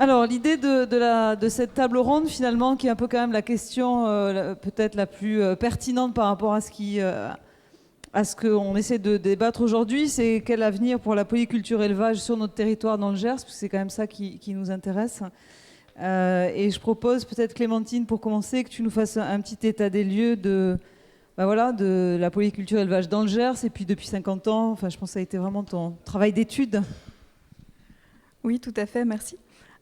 Alors, l'idée de cette table ronde, finalement, qui est un peu quand même la question peut-être la plus pertinente par rapport à ce qu'on essaie de débattre aujourd'hui, c'est quel avenir pour la polyculture élevage sur notre territoire dans le Gers, parce que c'est quand même ça qui nous intéresse. Et je propose peut-être, Clémentine, pour commencer, que tu nous fasses un petit état des lieux de la polyculture élevage dans le Gers, et puis depuis 50 ans, enfin, je pense que ça a été vraiment ton travail d'étude. Oui, tout à fait, merci.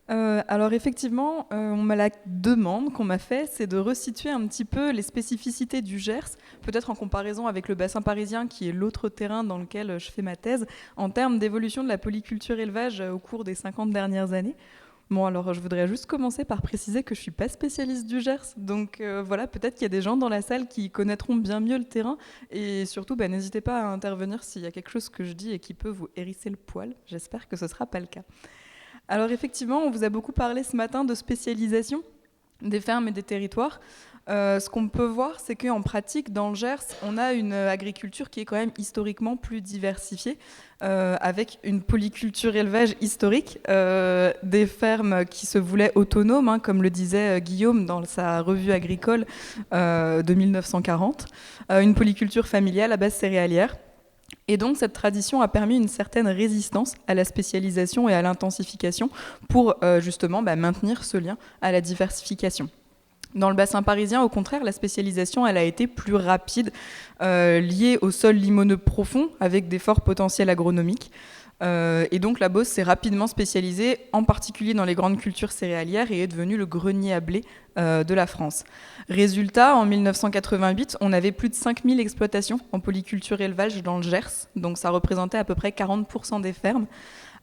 Alors effectivement, la demande qu'on m'a fait, c'est de resituer un petit peu les spécificités du Gers, peut-être en comparaison avec le bassin parisien, qui est l'autre terrain dans lequel je fais ma thèse, en termes d'évolution de la polyculture élevage au cours des 50 dernières années. Bon, alors je voudrais juste commencer par préciser que je ne suis pas spécialiste du Gers, donc voilà, peut-être qu'il y a des gens dans la salle qui connaîtront bien mieux le terrain, et surtout, n'hésitez pas à intervenir s'il y a quelque chose que je dis et qui peut vous hérisser le poil. J'espère que ce ne sera pas le cas. Alors effectivement, on vous a beaucoup parlé ce matin de spécialisation des fermes et des territoires. Ce qu'on peut voir, c'est qu'en pratique, dans le Gers, on a une agriculture qui est quand même historiquement plus diversifiée, avec une polyculture élevage historique, des fermes qui se voulaient autonomes, comme le disait Guillaume dans sa revue agricole de 1940, une polyculture familiale à base céréalière. Et donc cette tradition a permis une certaine résistance à la spécialisation et à l'intensification pour justement maintenir ce lien à la diversification. Dans le bassin parisien, au contraire, la spécialisation elle a été plus rapide, liée au sol limoneux profond avec des forts potentiels agronomiques. Et donc la Beauce s'est rapidement spécialisée, en particulier dans les grandes cultures céréalières, et est devenue le grenier à blé de la France. Résultat, en 1988, on avait plus de 5000 exploitations en polyculture élevage dans le Gers, donc ça représentait à peu près 40% des fermes,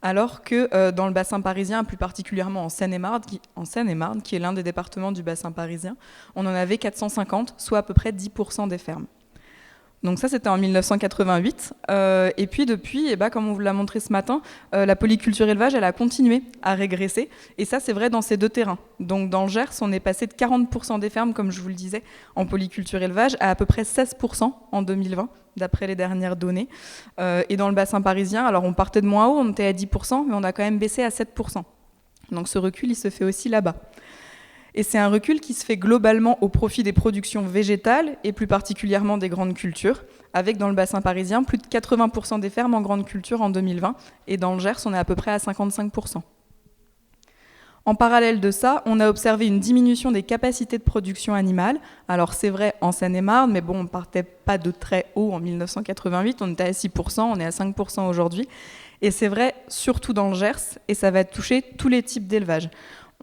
alors que dans le bassin parisien, plus particulièrement en Seine-et-Marne, qui est l'un des départements du bassin parisien, on en avait 450, soit à peu près 10% des fermes. Donc ça, c'était en 1988. Et puis depuis, comme on vous l'a montré ce matin, la polyculture élevage, elle a continué à régresser. Et ça, c'est vrai dans ces deux terrains. Donc dans le Gers, on est passé de 40% des fermes, comme je vous le disais, en polyculture élevage, à peu près 16% en 2020, d'après les dernières données. Et dans le bassin parisien, alors on partait de moins haut, on était à 10%, mais on a quand même baissé à 7%. Donc ce recul, il se fait aussi là-bas. Et c'est un recul qui se fait globalement au profit des productions végétales et plus particulièrement des grandes cultures, avec dans le bassin parisien plus de 80% des fermes en grandes cultures en 2020, et dans le Gers, on est à peu près à 55%. En parallèle de ça, on a observé une diminution des capacités de production animale. Alors c'est vrai en Seine-et-Marne, mais bon, on ne partait pas de très haut en 1988, on était à 6%, on est à 5% aujourd'hui. Et c'est vrai surtout dans le Gers, et ça va toucher tous les types d'élevage.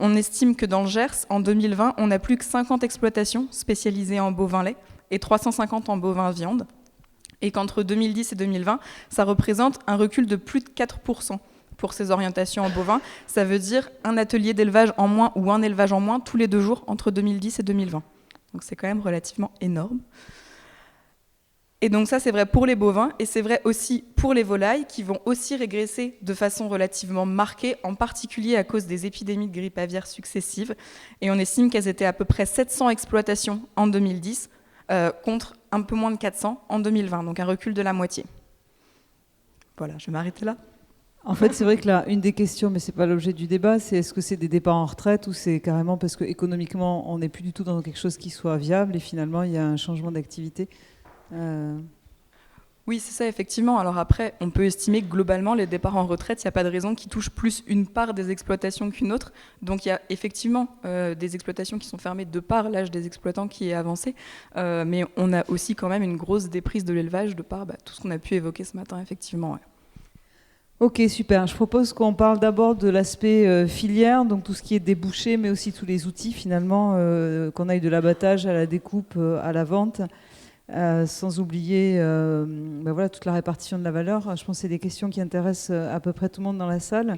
On estime que dans le Gers, en 2020, on n'a plus que 50 exploitations spécialisées en bovin lait et 350 en bovin viande. Et qu'entre 2010 et 2020, ça représente un recul de plus de 4% pour ces orientations en bovin. Ça veut dire un atelier d'élevage en moins ou un élevage en moins tous les 2 jours entre 2010 et 2020. Donc c'est quand même relativement énorme. Et donc ça, c'est vrai pour les bovins, et c'est vrai aussi pour les volailles, qui vont aussi régresser de façon relativement marquée, en particulier à cause des épidémies de grippe aviaire successives. Et on estime qu'elles étaient à peu près 700 exploitations en 2010, contre un peu moins de 400 en 2020, donc un recul de la moitié. Voilà, je vais m'arrêter là. En fait, c'est vrai que là, une des questions, mais ce n'est pas l'objet du débat, c'est est-ce que c'est des départs en retraite ou c'est carrément parce qu'économiquement, on n'est plus du tout dans quelque chose qui soit viable et finalement, il y a un changement d'activité. Oui, c'est ça, effectivement. Alors après, on peut estimer que globalement, les départs en retraite, il n'y a pas de raison qu'ils touchent plus une part des exploitations qu'une autre. Donc il y a effectivement des exploitations qui sont fermées de par l'âge des exploitants qui est avancé. Mais on a aussi quand même une grosse déprise de l'élevage de par tout ce qu'on a pu évoquer ce matin, effectivement. Ouais. Ok, super. Je propose qu'on parle d'abord de l'aspect filière, donc tout ce qui est débouché, mais aussi tous les outils finalement, qu'on aille de l'abattage à la découpe, à la vente. Sans oublier toute la répartition de la valeur. Je pense que c'est des questions qui intéressent à peu près tout le monde dans la salle.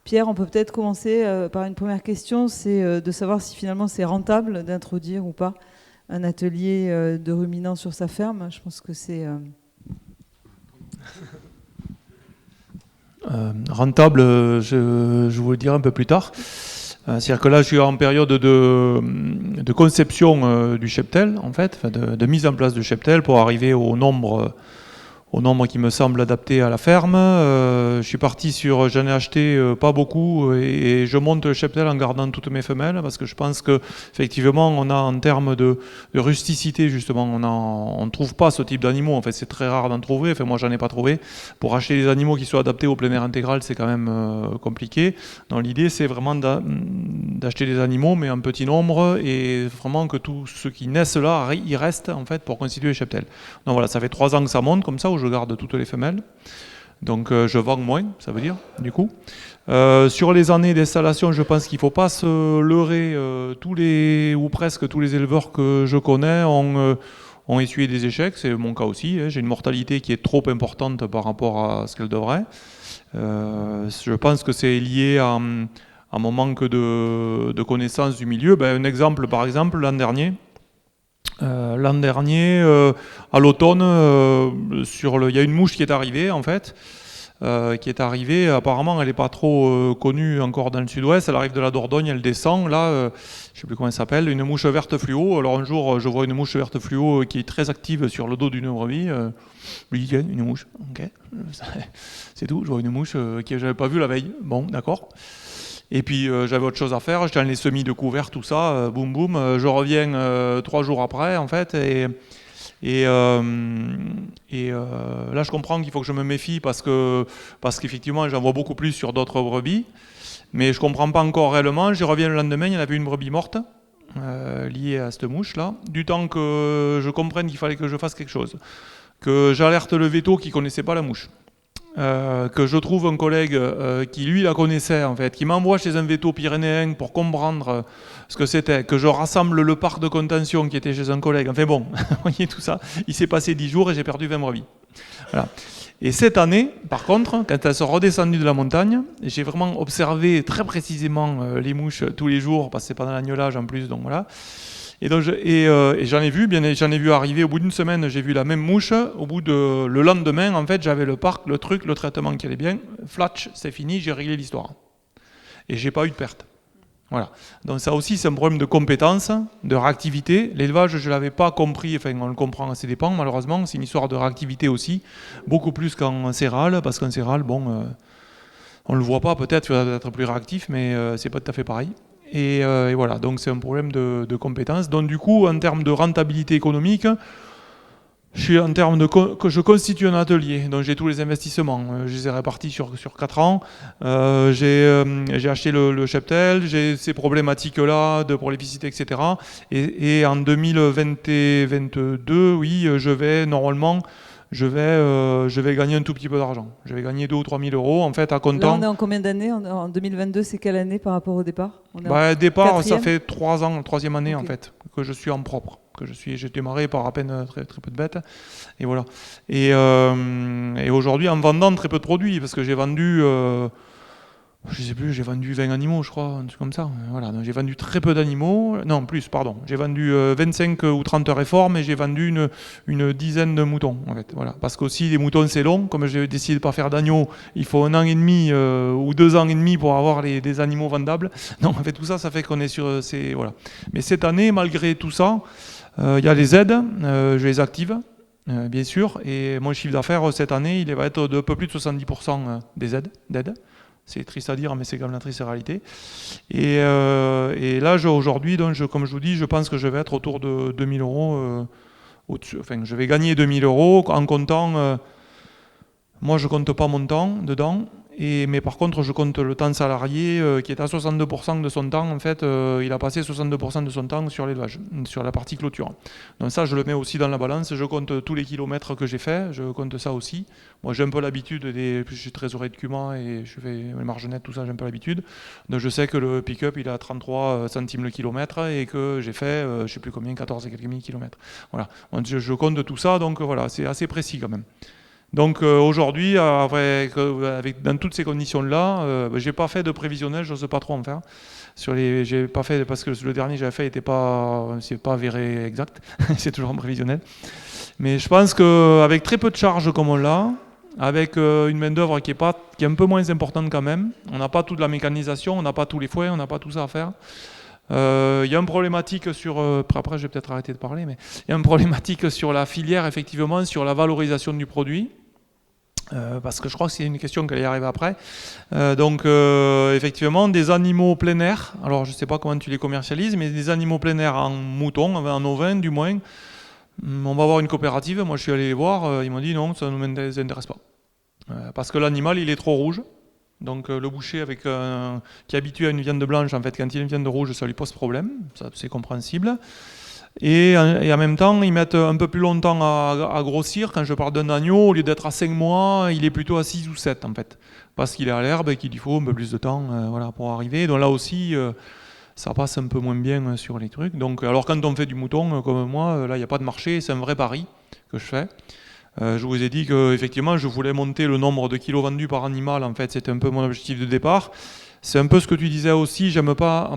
Pierre, on peut peut-être commencer par une première question, c'est de savoir si finalement c'est rentable d'introduire ou pas un atelier de ruminants sur sa ferme. Je pense que c'est... Rentable, je vous le dirai un peu plus tard. C'est-à-dire que là, je suis en période de conception du cheptel, en fait, de mise en place du cheptel pour arriver au nombre au nombre qui me semble adapté à la ferme. Je suis parti j'en ai acheté pas beaucoup et je monte le cheptel en gardant toutes mes femelles parce que je pense que effectivement on a en termes de rusticité justement, on trouve pas ce type d'animaux. En fait, c'est très rare d'en trouver. Enfin, moi, j'en ai pas trouvé. Pour acheter des animaux qui soient adaptés au plein air intégral, c'est quand même compliqué. Donc l'idée, c'est vraiment d'acheter des animaux, mais en petit nombre et vraiment que tous ceux qui naissent là, ils restent en fait pour constituer le cheptel. Donc voilà, ça fait 3 ans que ça monte comme ça. Je garde toutes les femelles, donc je vends moins, ça veut dire, du coup. Sur les années d'installation, je pense qu'il ne faut pas se leurrer. Ou presque tous les éleveurs que je connais ont essuyé des échecs, c'est mon cas aussi. J'ai une mortalité qui est trop importante par rapport à ce qu'elle devrait. Je pense que c'est lié à mon manque de connaissance du milieu. Un exemple, par exemple, l'an dernier, à l'automne, il y a une mouche qui est arrivée en fait, apparemment elle n'est pas trop connue encore dans le sud-ouest, elle arrive de la Dordogne, elle descend, là, je ne sais plus comment elle s'appelle, une mouche verte fluo. Alors un jour, je vois une mouche verte fluo qui est très active sur le dos d'une brebis, je lui dis tiens, une mouche, ok, c'est tout, je vois une mouche que je n'avais pas vue la veille, bon, d'accord. Et puis j'avais autre chose à faire, j'étais dans les semis de couvert, tout ça, boum boum, je reviens 3 jours après en fait, et là je comprends qu'il faut que je me méfie parce qu'effectivement j'en vois beaucoup plus sur d'autres brebis, mais je comprends pas encore réellement. Je reviens le lendemain, il y en avait une brebis morte liée à cette mouche là, du temps que je comprenne qu'il fallait que je fasse quelque chose, que j'alerte le veto qui connaissait pas la mouche. Que je trouve un collègue qui lui la connaissait en fait, qui m'envoie chez un veto pyrénéen pour comprendre ce que c'était, que je rassemble le parc de contention qui était chez un collègue, enfin bon, vous voyez tout ça, il s'est passé 10 jours et j'ai perdu 20 brebis. Voilà. Et cette année, par contre, quand elles sont redescendues de la montagne, j'ai vraiment observé très précisément les mouches tous les jours, parce que c'est pendant l'agnelage en plus, donc voilà. Et j'en ai vu arriver au bout d'une semaine, j'ai vu la même mouche. Le lendemain, en fait, j'avais le parc, le traitement qui allait bien. Flatch, c'est fini, j'ai réglé l'histoire. Et j'ai pas eu de perte. Voilà. Donc ça aussi, c'est un problème de compétence, de réactivité. L'élevage, je l'avais pas compris. Enfin, on le comprend à ses dépens, malheureusement. C'est une histoire de réactivité aussi, beaucoup plus qu'en céral, parce qu'en céral, bon, on le voit pas peut-être, il faut être plus réactif, mais c'est pas tout à fait pareil. Et voilà, donc c'est un problème de compétences. Donc du coup, en termes de rentabilité économique, je constitue un atelier, donc j'ai tous les investissements. Je les ai répartis sur 4 ans. J'ai acheté le cheptel, j'ai ces problématiques-là de prolificité, etc. Et en 2022, oui, je vais gagner un tout petit peu d'argent. Je vais gagner 2 ou 3 000 euros en fait à comptant. Là, on est en combien d'années en 2022, c'est quelle année par rapport au départ? Départ, ça fait 3 ans, 3e année okay. En fait, que je suis en propre. J'ai démarré par à peine très, très peu de bêtes. Et voilà. Et aujourd'hui, en vendant très peu de produits, parce que j'ai vendu... je sais plus, j'ai vendu 20 animaux, je crois, un truc comme ça. Voilà, donc j'ai vendu très peu d'animaux. Non, plus, pardon. J'ai vendu 25 ou 30 réformes et j'ai vendu une dizaine de moutons, en fait. Voilà. Parce qu'aussi, les moutons, c'est long. Comme j'ai décidé de ne pas faire d'agneaux, il faut 1 an et demi ou 2 ans et demi pour avoir des animaux vendables. Donc, en fait, tout ça, ça fait qu'on est sur ces... Voilà. Mais cette année, malgré tout ça, il y a les aides. Je les active, bien sûr. Et mon chiffre d'affaires, cette année, il va être de un peu plus de 70% d'aides. C'est triste à dire, mais c'est quand même la triste réalité. Et là, aujourd'hui, comme je vous dis, je pense que je vais être autour de 2 000 euros au-dessus. Enfin, je vais gagner 2 000 euros en comptant... moi, je ne compte pas mon temps dedans. Mais par contre, je compte le temps salarié qui est à 62% de son temps. En fait, il a passé 62% de son temps sur l'élevage, sur la partie clôture. Donc ça, je le mets aussi dans la balance. Je compte tous les kilomètres que j'ai fait. Je compte ça aussi. Moi, j'ai un peu l'habitude. Je suis trésorier de Cuma et je fais les margenettes, tout ça, j'ai un peu l'habitude. Donc je sais que le pick-up, il est à 33 centimes le kilomètre et que j'ai fait, je ne sais plus combien, 14 et quelques mille kilomètres. Voilà. Donc, je compte tout ça. Donc voilà, c'est assez précis quand même. Donc aujourd'hui, dans toutes ces conditions-là, j'ai pas fait de prévisionnel, j'ose pas trop en faire. J'ai pas fait parce que le dernier que j'avais fait c'est pas avéré exact, c'est toujours en prévisionnel. Mais je pense qu'avec très peu de charges comme on l'a, avec une main d'œuvre qui est un peu moins importante quand même, on n'a pas toute la mécanisation, on n'a pas tous les fouets, on n'a pas tout ça à faire. Il y a une problématique sur... après, je vais peut-être arrêter de parler, mais il y a une problématique sur la filière, effectivement, sur la valorisation du produit. Parce que je crois que c'est une question qui allait arriver après. Effectivement, des animaux plein air, alors je ne sais pas comment tu les commercialises, mais des animaux plein air en mouton, en ovin du moins, on va avoir une coopérative, moi je suis allé les voir, ils m'ont dit non, ça ne nous intéresse pas. Parce que l'animal, il est trop rouge. Donc le boucher qui est habitué à une viande blanche, en fait, quand il a une viande rouge, ça lui pose problème, ça c'est compréhensible. Et en même temps, ils mettent un peu plus longtemps à grossir. Quand je parle d'un agneau, au lieu d'être à 5 mois, il est plutôt à 6 ou 7 en fait. Parce qu'il est à l'herbe et qu'il lui faut un peu plus de temps pour arriver. Donc là aussi, ça passe un peu moins bien sur les trucs. Donc, alors quand on fait du mouton, comme moi, là il n'y a pas de marché, c'est un vrai pari que je fais. Je vous ai dit qu'effectivement, je voulais monter le nombre de kilos vendus par animal. En fait, c'était un peu mon objectif de départ. C'est un peu ce que tu disais aussi, j'aime pas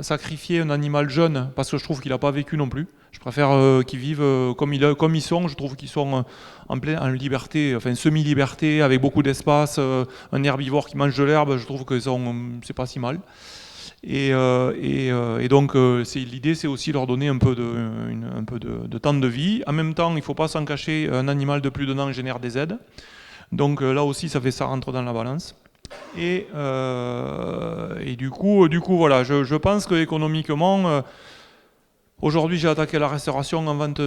sacrifier un animal jeune parce que je trouve qu'il n'a pas vécu non plus. Je préfère qu'ils vivent comme ils sont, je trouve qu'ils sont en liberté, enfin semi-liberté, avec beaucoup d'espace, un herbivore qui mange de l'herbe, je trouve que c'est pas si mal. Et donc l'idée c'est aussi leur donner un peu de temps de vie. En même temps, il ne faut pas s'en cacher, un animal de plus d'un an génère des aides. Donc là aussi ça rentre dans la balance. Et du coup voilà, je pense qu'économiquement, aujourd'hui j'ai attaqué la restauration en vente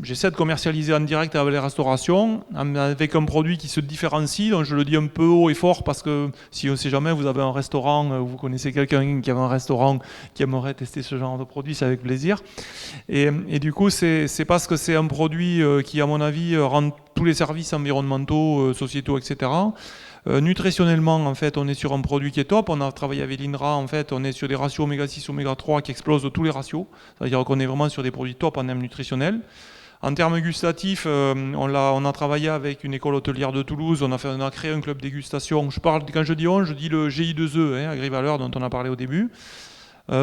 j'essaie de commercialiser en direct avec les restaurations, avec un produit qui se différencie, donc je le dis un peu haut et fort parce que si jamais vous avez un restaurant, vous connaissez quelqu'un qui a un restaurant qui aimerait tester ce genre de produit, c'est avec plaisir. Et du coup c'est parce que c'est un produit qui à mon avis rend tous les services environnementaux, sociétaux, etc. Nutritionnellement, en fait, on est sur un produit qui est top. On a travaillé avec l'INRA, en fait, on est sur des ratios oméga 6, oméga 3 qui explosent de tous les ratios. C'est-à-dire qu'on est vraiment sur des produits top en termes nutritionnels. En termes gustatifs, on a travaillé avec une école hôtelière de Toulouse, on a créé un club dégustation. Quand je dis on, je dis le GI2E, Agrivaleur, dont on a parlé au début,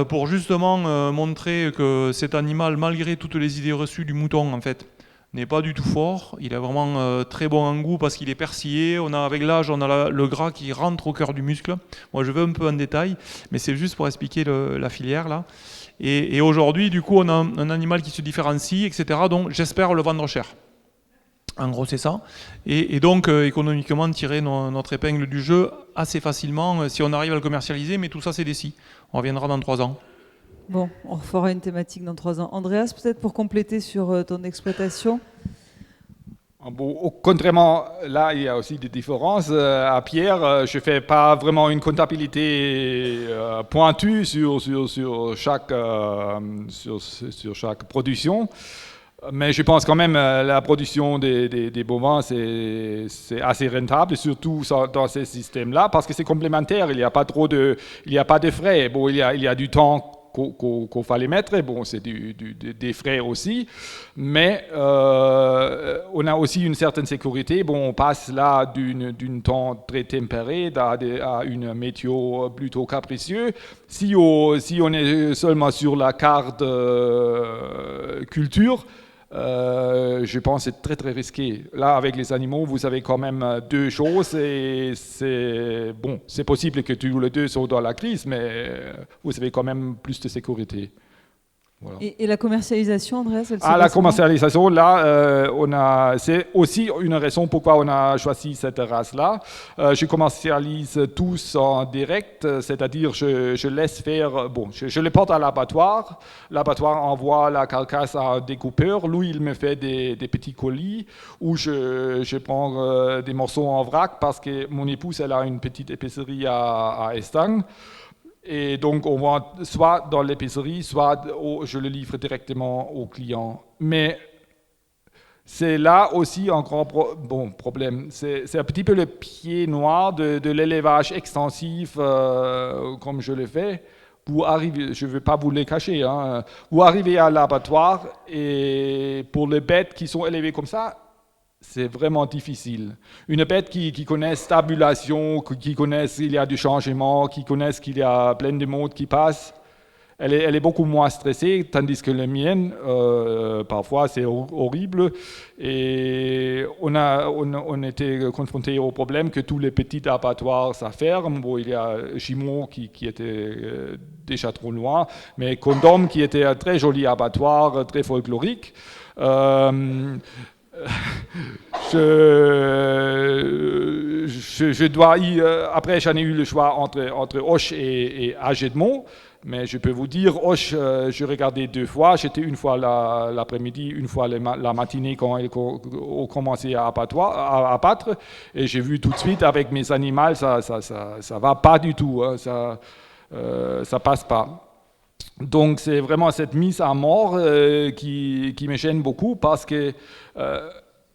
pour justement montrer que cet animal, malgré toutes les idées reçues du mouton, en fait, n'est pas du tout fort, il est vraiment très bon en goût parce qu'il est persillé, avec l'âge on a le gras qui rentre au cœur du muscle. Moi je vais un peu en détail, mais c'est juste pour expliquer la filière là. Et aujourd'hui du coup on a un animal qui se différencie, etc. Donc j'espère le vendre cher. En gros c'est ça. Et donc économiquement tirer notre épingle du jeu assez facilement si on arrive à le commercialiser, mais tout ça c'est des si. On reviendra dans 3 ans. Bon, on refera une thématique dans 3 ans. Andreas, peut-être pour compléter sur ton exploitation. Bon, contrairement, là, il y a aussi des différences. À Pierre, je ne fais pas vraiment une comptabilité pointue sur chaque production. Mais je pense quand même la production des bovins, c'est assez rentable, surtout dans ces systèmes-là, parce que c'est complémentaire. Il n'y a pas de frais. Bon, il y a du temps qu'il fallait mettre. Bon, c'est des frais aussi, mais on a aussi une certaine sécurité. Bon, on passe là d'un temps très tempéré à une météo plutôt capricieuse. Si on est seulement sur la carte culture, je pense que c'est très très risqué. Là, avec les animaux, vous avez quand même 2 choses et c'est possible que tous les 2 soient dans la crise, mais vous avez quand même plus de sécurité. Voilà. Et la commercialisation, Andreas, la commercialisation, là, c'est aussi une raison pourquoi on a choisi cette race-là. Je commercialise tous en direct, c'est-à-dire je laisse faire, je les porte à l'abattoir. L'abattoir envoie la carcasse à un découpeur. Lui, il me fait des petits colis où je prends des morceaux en vrac parce que mon épouse, elle a une petite épicerie à Estang. Et donc, on vend soit dans l'épicerie, soit je le livre directement au client. Mais c'est là aussi un grand problème. C'est un petit peu le pied noir de l'élevage extensif, comme je le fais. Vous arrivez, je ne vais pas vous les cacher, vous arrivez à l'abattoir et pour les bêtes qui sont élevées comme ça, c'est vraiment difficile. Une bête qui connaît stabulation, qui connaît qu'il y a du changement, qui connaît qu'il y a plein de monde qui passe, elle est beaucoup moins stressée, tandis que la mienne, parfois, c'est horrible. Et on était confronté au problème que tous les petits abattoirs, ça ferme. Bon, il y a Gimont qui était déjà trop loin, mais Condom, qui était un très joli abattoir, très folklorique. Je dois après, j'en ai eu le choix entre Auch et Agedmont. Mais je peux vous dire, Auch, je regardais 2 fois. J'étais une fois l'après-midi, une fois la matinée quand ils ont commencé à abattre. Et j'ai vu tout de suite avec mes animaux, ça va pas du tout. Hein, ça passe pas. Donc c'est vraiment cette mise à mort qui me gêne beaucoup parce que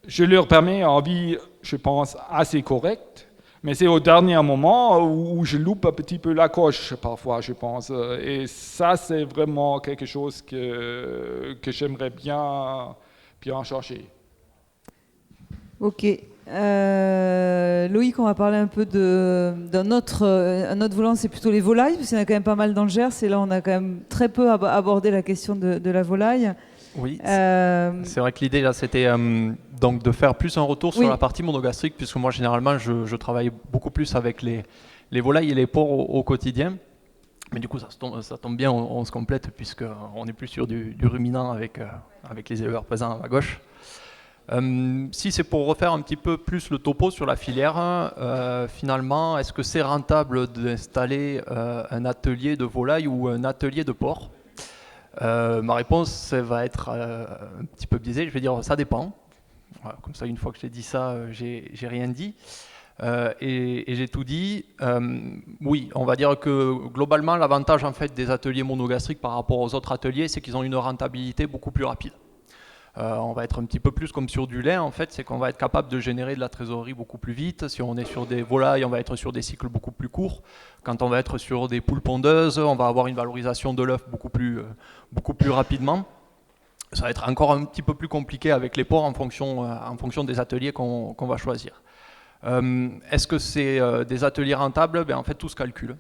je leur permets une vie, je pense, assez correcte. Mais c'est au dernier moment où je loupe un petit peu la coche, parfois, je pense. Et ça, c'est vraiment quelque chose que j'aimerais bien changer. Ok. Loïc, on va parler un peu d'un autre volant, c'est plutôt les volailles, parce qu'il y en a quand même pas mal dans le Gers, et là, on a quand même très peu abordé la question de la volaille. Oui, c'est vrai que l'idée là c'était donc de faire plus un retour sur la partie monogastrique, puisque moi généralement je travaille beaucoup plus avec les volailles et les porcs au quotidien. Mais du coup ça tombe bien, on se complète puisqu'on est plus sur du ruminant avec les éleveurs présents à ma gauche. Si c'est pour refaire un petit peu plus le topo sur la filière, finalement, est-ce que c'est rentable d'installer un atelier de volaille ou un atelier de porc ? Ma réponse va être un petit peu biaisée, je vais dire ça dépend. Voilà, comme ça, une fois que j'ai dit ça, j'ai rien dit. Et j'ai tout dit. Oui, on va dire que globalement, l'avantage en fait, des ateliers monogastriques par rapport aux autres ateliers, c'est qu'ils ont une rentabilité beaucoup plus rapide. On va être un petit peu plus comme sur du lait, en fait, c'est qu'on va être capable de générer de la trésorerie beaucoup plus vite. Si on est sur des volailles, on va être sur des cycles beaucoup plus courts. Quand on va être sur des poules pondeuses, on va avoir une valorisation de l'œuf beaucoup plus rapidement. Ça va être encore un petit peu plus compliqué avec les porcs en fonction des ateliers qu'on va choisir. Est-ce que c'est des ateliers rentables ? En fait, tout se calcule.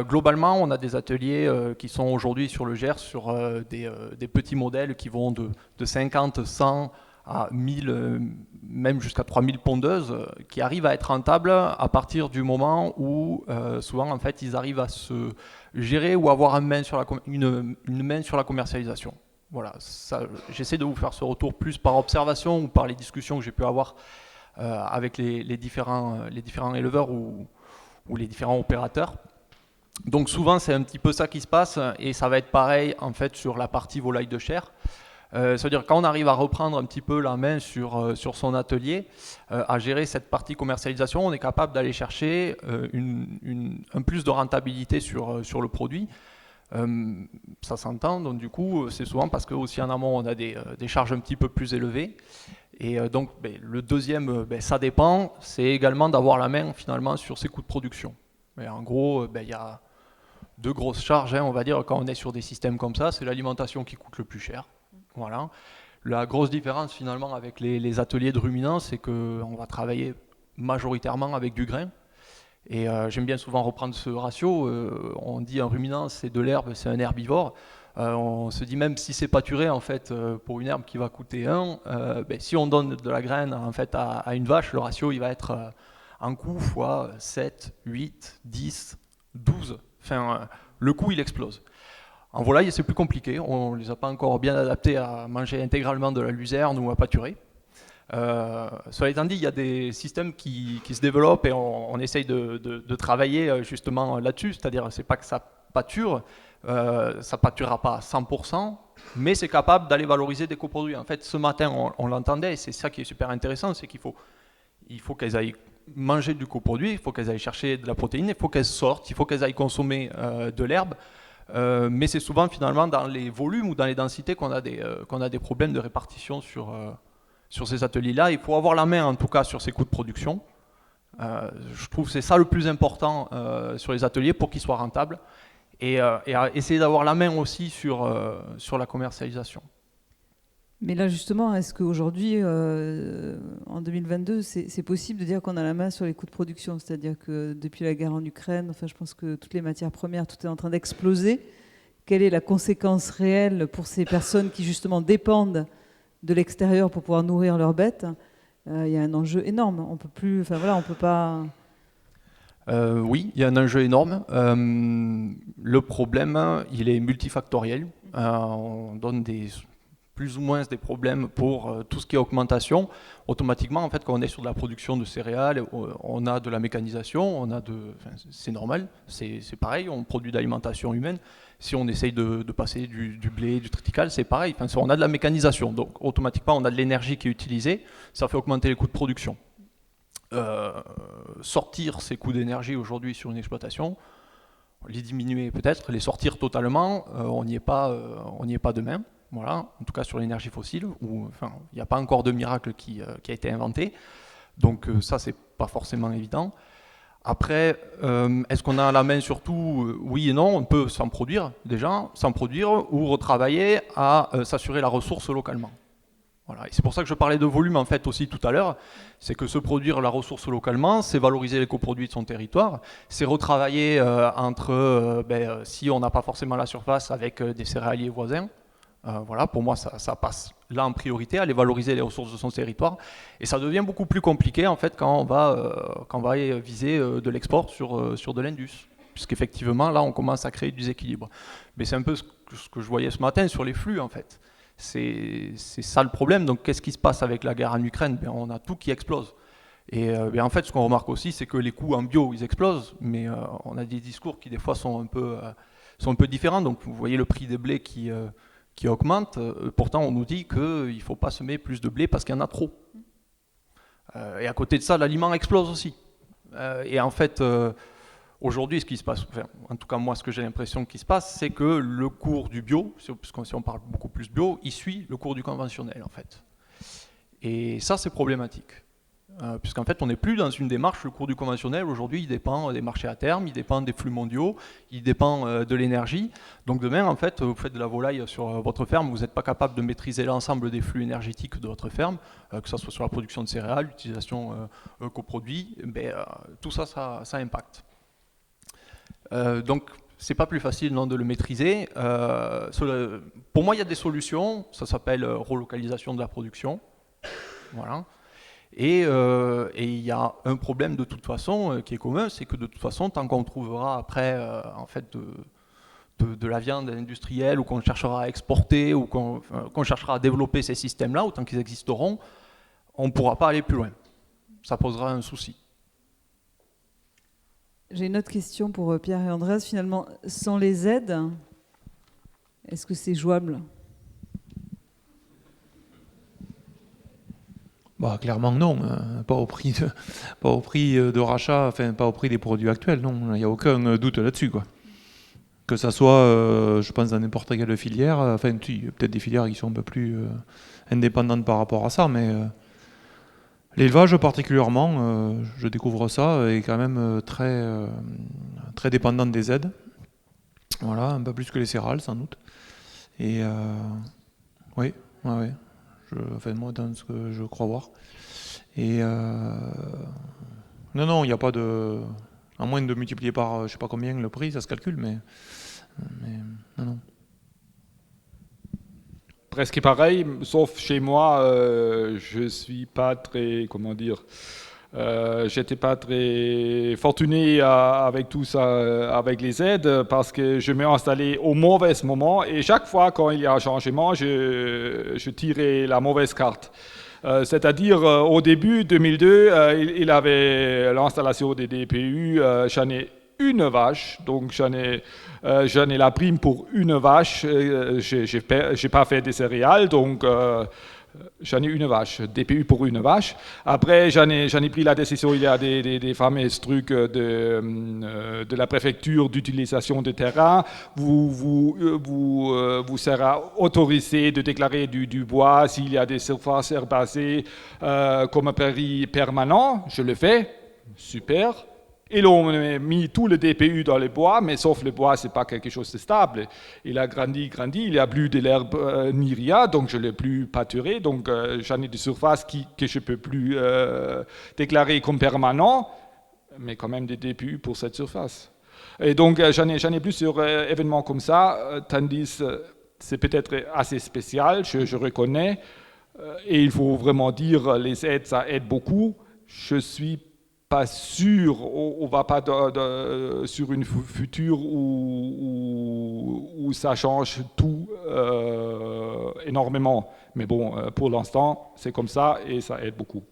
Globalement, on a des ateliers qui sont aujourd'hui sur le Gers sur des petits modèles qui vont de 50, 100 à 1000, même jusqu'à 3000 pondeuses, qui arrivent à être rentables à partir du moment où souvent en fait, ils arrivent à se gérer ou avoir une main sur la commercialisation. Voilà, j'essaie de vous faire ce retour plus par observation ou par les discussions que j'ai pu avoir avec les différents éleveurs ou les différents opérateurs. Donc souvent c'est un petit peu ça qui se passe et ça va être pareil en fait sur la partie volaille de chair. C'est-à-dire quand on arrive à reprendre un petit peu la main sur son atelier, à gérer cette partie commercialisation, on est capable d'aller chercher un plus de rentabilité sur le produit. Ça s'entend, donc du coup c'est souvent parce que aussi en amont on a des charges un petit peu plus élevées. Et donc le deuxième, ça dépend, c'est également d'avoir la main finalement sur ses coûts de production. Mais en gros, il y a 2 grosses charges, on va dire, quand on est sur des systèmes comme ça, c'est l'alimentation qui coûte le plus cher. Voilà. La grosse différence finalement avec les ateliers de ruminants, c'est qu'on va travailler majoritairement avec du grain. Et j'aime bien souvent reprendre ce ratio. On dit un ruminant, c'est de l'herbe, c'est un herbivore. On se dit même si c'est pâturé, en fait, pour une herbe qui va coûter 1, si on donne de la graine en fait, à une vache, le ratio il va être un coût fois 7, 8, 10, 12. Enfin, le coût, il explose. En volaille, c'est plus compliqué. On ne les a pas encore bien adaptés à manger intégralement de la luzerne ou à pâturer. Cela étant dit, il y a des systèmes qui se développent et on essaye de travailler justement là-dessus. C'est-à-dire, c'est pas que ça pâture, ça pâturera pas à 100%, mais c'est capable d'aller valoriser des coproduits. En fait, ce matin, on l'entendait et c'est ça qui est super intéressant, c'est qu'il faut qu'elles aillent manger du coproduit, il faut qu'elles aillent chercher de la protéine, il faut qu'elles sortent, il faut qu'elles aillent consommer de l'herbe. Mais c'est souvent finalement dans les volumes ou dans les densités qu'on a des problèmes de répartition sur ces ateliers-là. Il faut avoir la main en tout cas sur ces coûts de production. Je trouve que c'est ça le plus important sur les ateliers pour qu'ils soient rentables et essayer d'avoir la main aussi sur la commercialisation. Mais là justement, est-ce qu'aujourd'hui, en 2022, c'est possible de dire qu'on a la main sur les coûts de production ? C'est-à-dire que depuis la guerre en Ukraine, enfin, je pense que toutes les matières premières, tout est en train d'exploser. quelle est la conséquence réelle pour ces personnes qui justement dépendent de l'extérieur pour pouvoir nourrir leurs bêtes. Il y a un enjeu énorme. On peut plus, enfin voilà, on peut pas. Oui, il y a un enjeu énorme. Le problème, il est multifactoriel. On donne plus ou moins des problèmes pour tout ce qui est augmentation. Automatiquement, en fait, quand on est sur de la production de céréales, on a de la mécanisation, c'est normal, c'est pareil, on produit de l'alimentation humaine. Si on essaye de passer du blé, du triticale, c'est pareil, on a de la mécanisation. Donc automatiquement, on a de l'énergie qui est utilisée, ça fait augmenter les coûts de production. Sortir ces coûts d'énergie aujourd'hui sur une exploitation, les diminuer peut-être, les sortir totalement, on n'y est pas demain. Voilà, en tout cas sur l'énergie fossile, où il n'y a pas encore de miracle qui a été inventé. Donc ça, c'est pas forcément évident. Après, est-ce qu'on a la main sur tout? Oui et non, on peut s'en produire déjà, ou retravailler à s'assurer la ressource localement. Voilà. Et c'est pour ça que je parlais de volume en fait aussi tout à l'heure, c'est que se produire la ressource localement, c'est valoriser les coproduits de son territoire, c'est retravailler si on n'a pas forcément la surface avec des céréaliers voisins. Voilà, pour moi, ça passe là en priorité, aller valoriser les ressources de son territoire. Et ça devient beaucoup plus compliqué en fait quand on va viser de l'export sur de l'indus. Puisqu'effectivement, là, on commence à créer du déséquilibre. Mais c'est un peu ce que je voyais ce matin sur les flux en fait. C'est ça le problème. Donc, qu'est-ce qui se passe avec la guerre en Ukraine? On a tout qui explose. Et en fait, ce qu'on remarque aussi, c'est que les coûts en bio, ils explosent, mais on a des discours qui des fois sont un peu différents. Donc, vous voyez le prix des blés qui augmente, pourtant on nous dit qu'il ne faut pas semer plus de blé parce qu'il y en a trop. Et à côté de ça, l'aliment explose aussi. Et en fait, aujourd'hui, ce qui se passe, en tout cas moi, ce que j'ai l'impression qui se passe, c'est que le cours du bio, puisque si on parle beaucoup plus bio, il suit le cours du conventionnel en fait. Et ça, c'est problématique. Puisqu'en fait, on n'est plus dans une démarche, le cours du conventionnel, aujourd'hui, il dépend des marchés à terme, il dépend des flux mondiaux, il dépend de l'énergie. Donc demain, en fait, vous faites de la volaille sur votre ferme, vous n'êtes pas capable de maîtriser l'ensemble des flux énergétiques de votre ferme, que ce soit sur la production de céréales, l'utilisation coproduits, tout ça, ça impacte. Donc, c'est pas plus facile non, de le maîtriser. Pour moi, il y a des solutions, ça s'appelle relocalisation de la production. Voilà. Et il y a un problème de toute façon qui est commun, c'est que de toute façon, tant qu'on trouvera après en fait de la viande industrielle ou qu'on cherchera à exporter ou qu'on cherchera à développer ces systèmes-là, autant qu'ils existeront, on ne pourra pas aller plus loin. Ça posera un souci. J'ai une autre question pour Pierre et Andreas. Finalement, sans les aides, est-ce que c'est jouable ? Clairement non, pas au prix de rachat, enfin pas au prix des produits actuels, non, il n'y a aucun doute là-dessus, quoi. Que ça soit, je pense, dans n'importe quelle filière, enfin il y a peut-être des filières qui sont un peu plus indépendantes par rapport à ça, mais l'élevage particulièrement, je découvre ça, est quand même très dépendant des aides, voilà, un peu plus que les céréales sans doute, et oui. Moi, dans ce que je crois voir. Et non, il n'y a pas de... À moins de multiplier par je ne sais pas combien le prix, ça se calcule, mais non. Presque pareil, sauf chez moi, je suis pas très, j'étais pas très fortuné avec tout ça, avec les aides, parce que je me installé au mauvais moment et chaque fois quand il y a un changement, je tirais la mauvaise carte. C'est-à-dire au début 2002, il avait l'installation des DPU, j'en ai une vache, donc j'en ai la prime pour une vache, j'ai pas fait des céréales, donc j'en ai une vache, DPU pour une vache. Après, j'en ai pris la décision, il y a des fameux trucs de la préfecture d'utilisation de terrain. Vous sera autorisé de déclarer du bois s'il y a des surfaces herbacées comme prairie permanent. Je le fais, super. Ils ont mis tout le DPU dans les bois, mais sauf le bois, c'est pas quelque chose de stable. Il a grandi, il n'y a plus de l'herbe ni rien, donc je ne l'ai plus pâturé. Donc j'en ai des surfaces que je ne peux plus déclarer comme permanent, mais quand même des DPU pour cette surface. Et donc, j'en ai plusieurs événements comme ça, tandis c'est peut-être assez spécial, je reconnais, et il faut vraiment dire, les aides, ça aide beaucoup. Je suis pas sûr, on va pas sur une future où ça change tout énormément. Mais bon, pour l'instant, c'est comme ça et ça aide beaucoup.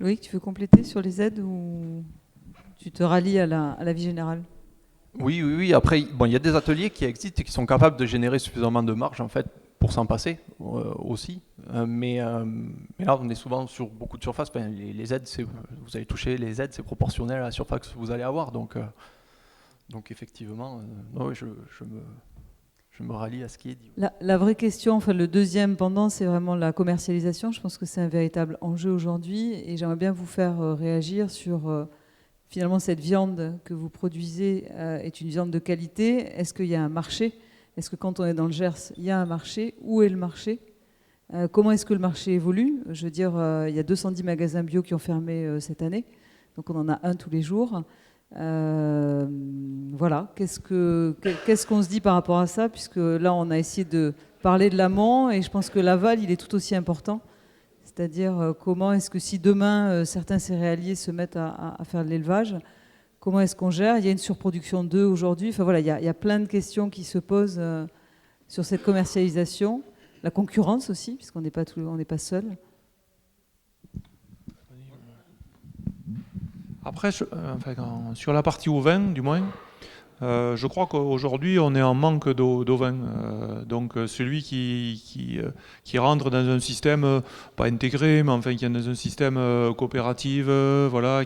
Loïc, tu veux compléter sur les aides ou tu te rallies à la vie générale? Oui. Après, bon, il y a des ateliers qui existent et qui sont capables de générer suffisamment de marge en fait pour s'en passer aussi. Mais là, on est souvent sur beaucoup de surface. Enfin, les aides, vous avez touché les aides, c'est proportionnel à la surface que vous allez avoir. Donc effectivement, oui, je me rallie à ce qui est dit. La vraie question, enfin le deuxième pendant, c'est vraiment la commercialisation. Je pense que c'est un véritable enjeu aujourd'hui et j'aimerais bien vous faire réagir sur finalement cette viande que vous produisez est une viande de qualité. Est-ce qu'il y a un marché? Est-ce que quand on est dans le Gers, il y a un marché? Où est le marché? Comment est-ce que le marché évolue? Je veux dire, il y a 210 magasins bio qui ont fermé cette année, donc on en a un tous les jours. Voilà, qu'est-ce qu'on se dit par rapport à ça, puisque là on a essayé de parler de l'amont et je pense que l'aval il est tout aussi important, c'est-à-dire comment est-ce que si demain certains céréaliers se mettent à faire de l'élevage, comment est-ce qu'on gère? Il y a une surproduction d'œufs aujourd'hui, enfin voilà, il y a plein de questions qui se posent sur cette commercialisation, la concurrence aussi, puisqu'on n'est pas seul. Après, sur la partie au vin, du moins, je crois qu'aujourd'hui, on est en manque d'ovins. Donc, celui qui rentre dans un système, pas intégré, mais enfin, qui est dans un système coopératif, voilà,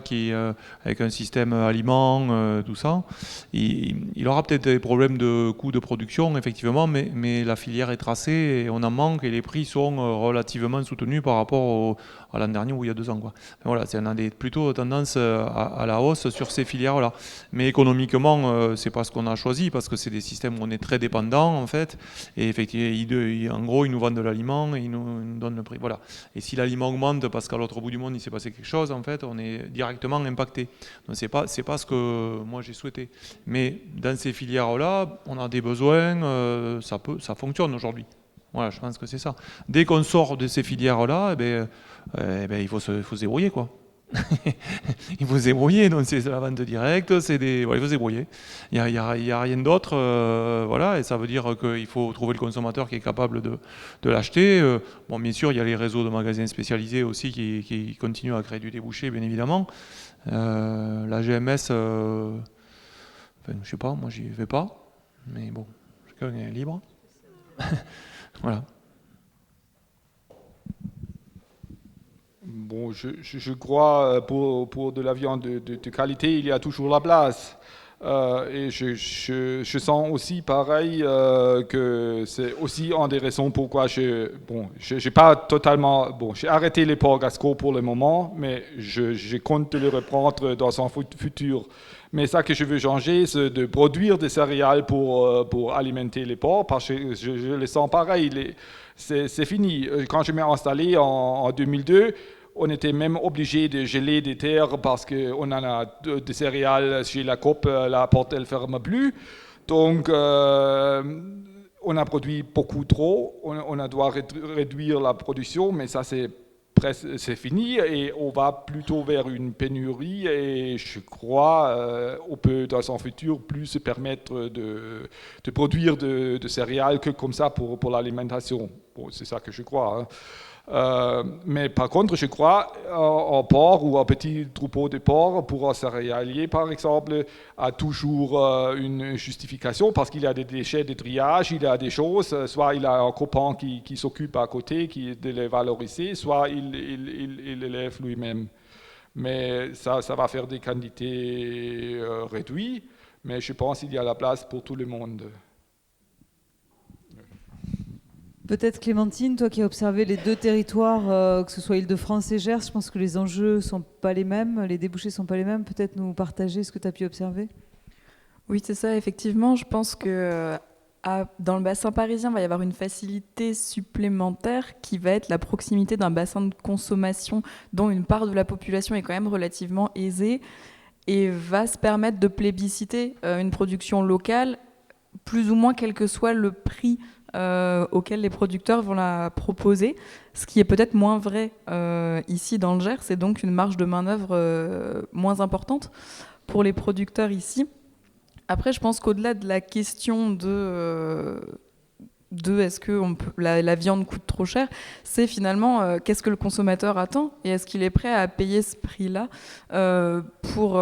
avec un système aliment, tout ça, il aura peut-être des problèmes de coûts de production, effectivement, mais la filière est tracée et on en manque et les prix sont relativement soutenus par rapport à l'an dernier ou il y a 2 ans, quoi. Voilà, on a plutôt tendance à la hausse sur ces filières-là. Mais économiquement, c'est pas ce qu'on a choisi parce que c'est des systèmes où on est très dépendant en fait. Et effectivement, en gros, ils nous vendent de l'aliment et ils nous donnent le prix. Voilà. Et si l'aliment augmente parce qu'à l'autre bout du monde il s'est passé quelque chose, en fait, on est directement impacté. Donc c'est pas ce que moi j'ai souhaité. Mais dans ces filières-là, on a des besoins, ça fonctionne aujourd'hui. Voilà, je pense que c'est ça. Dès qu'on sort de ces filières-là, il faut se débrouiller, quoi. Il faut se débrouiller, donc c'est la vente directe, il faut se débrouiller. Il n'y a rien d'autre, voilà, et ça veut dire qu'il faut trouver le consommateur qui est capable de l'acheter. Bon, bien sûr, il y a les réseaux de magasins spécialisés aussi qui continuent à créer du débouché, bien évidemment. La GMS, je sais pas, moi j'y vais pas, mais bon, chacun est libre. Voilà. Bon, je crois pour de la viande de qualité, il y a toujours la place. Et je sens aussi pareil que c'est aussi une des raisons pourquoi j'ai pas totalement j'ai arrêté les porcs Gascons pour le moment, mais je compte le reprendre dans un futur. Mais ça que je veux changer, c'est de produire des céréales pour alimenter les porcs, parce que je le sens pareil. C'est fini. Quand je m'ai installé en 2002, on était même obligé de geler des terres parce qu'on en a des céréales chez la COP, la porte elle ferme plus. Donc on a produit beaucoup trop, on a doit réduire la production, mais ça c'est fini et on va plutôt vers une pénurie et je crois on peut dans un futur plus se permettre de produire de céréales que comme ça pour l'alimentation. Bon, c'est ça que je crois. Hein. Mais par contre, je crois un porc ou un petit troupeau de porcs pour un céréalier, par exemple, a toujours une justification parce qu'il y a des déchets de triage, il y a des choses, soit il a un copain qui s'occupe à côté de les valoriser, soit il élève lui-même. Mais ça va faire des quantités réduites, mais je pense qu'il y a la place pour tout le monde. Peut-être Clémentine, toi qui as observé les 2 territoires, que ce soit Île-de-France et Gers, je pense que les enjeux ne sont pas les mêmes, les débouchés ne sont pas les mêmes. Peut-être nous partager ce que tu as pu observer? Oui, c'est ça, effectivement. Je pense que dans le bassin parisien, il va y avoir une facilité supplémentaire qui va être la proximité d'un bassin de consommation dont une part de la population est quand même relativement aisée. et va se permettre de plébisciter une production locale, plus ou moins quel que soit le prix auquel les producteurs vont la proposer, ce qui est peut-être moins vrai ici dans le Gers, c'est donc une marge de main-d'œuvre moins importante pour les producteurs ici. Après, je pense qu'au-delà de la question de est-ce que la viande coûte trop cher, c'est finalement qu'est-ce que le consommateur attend et est-ce qu'il est prêt à payer ce prix-là pour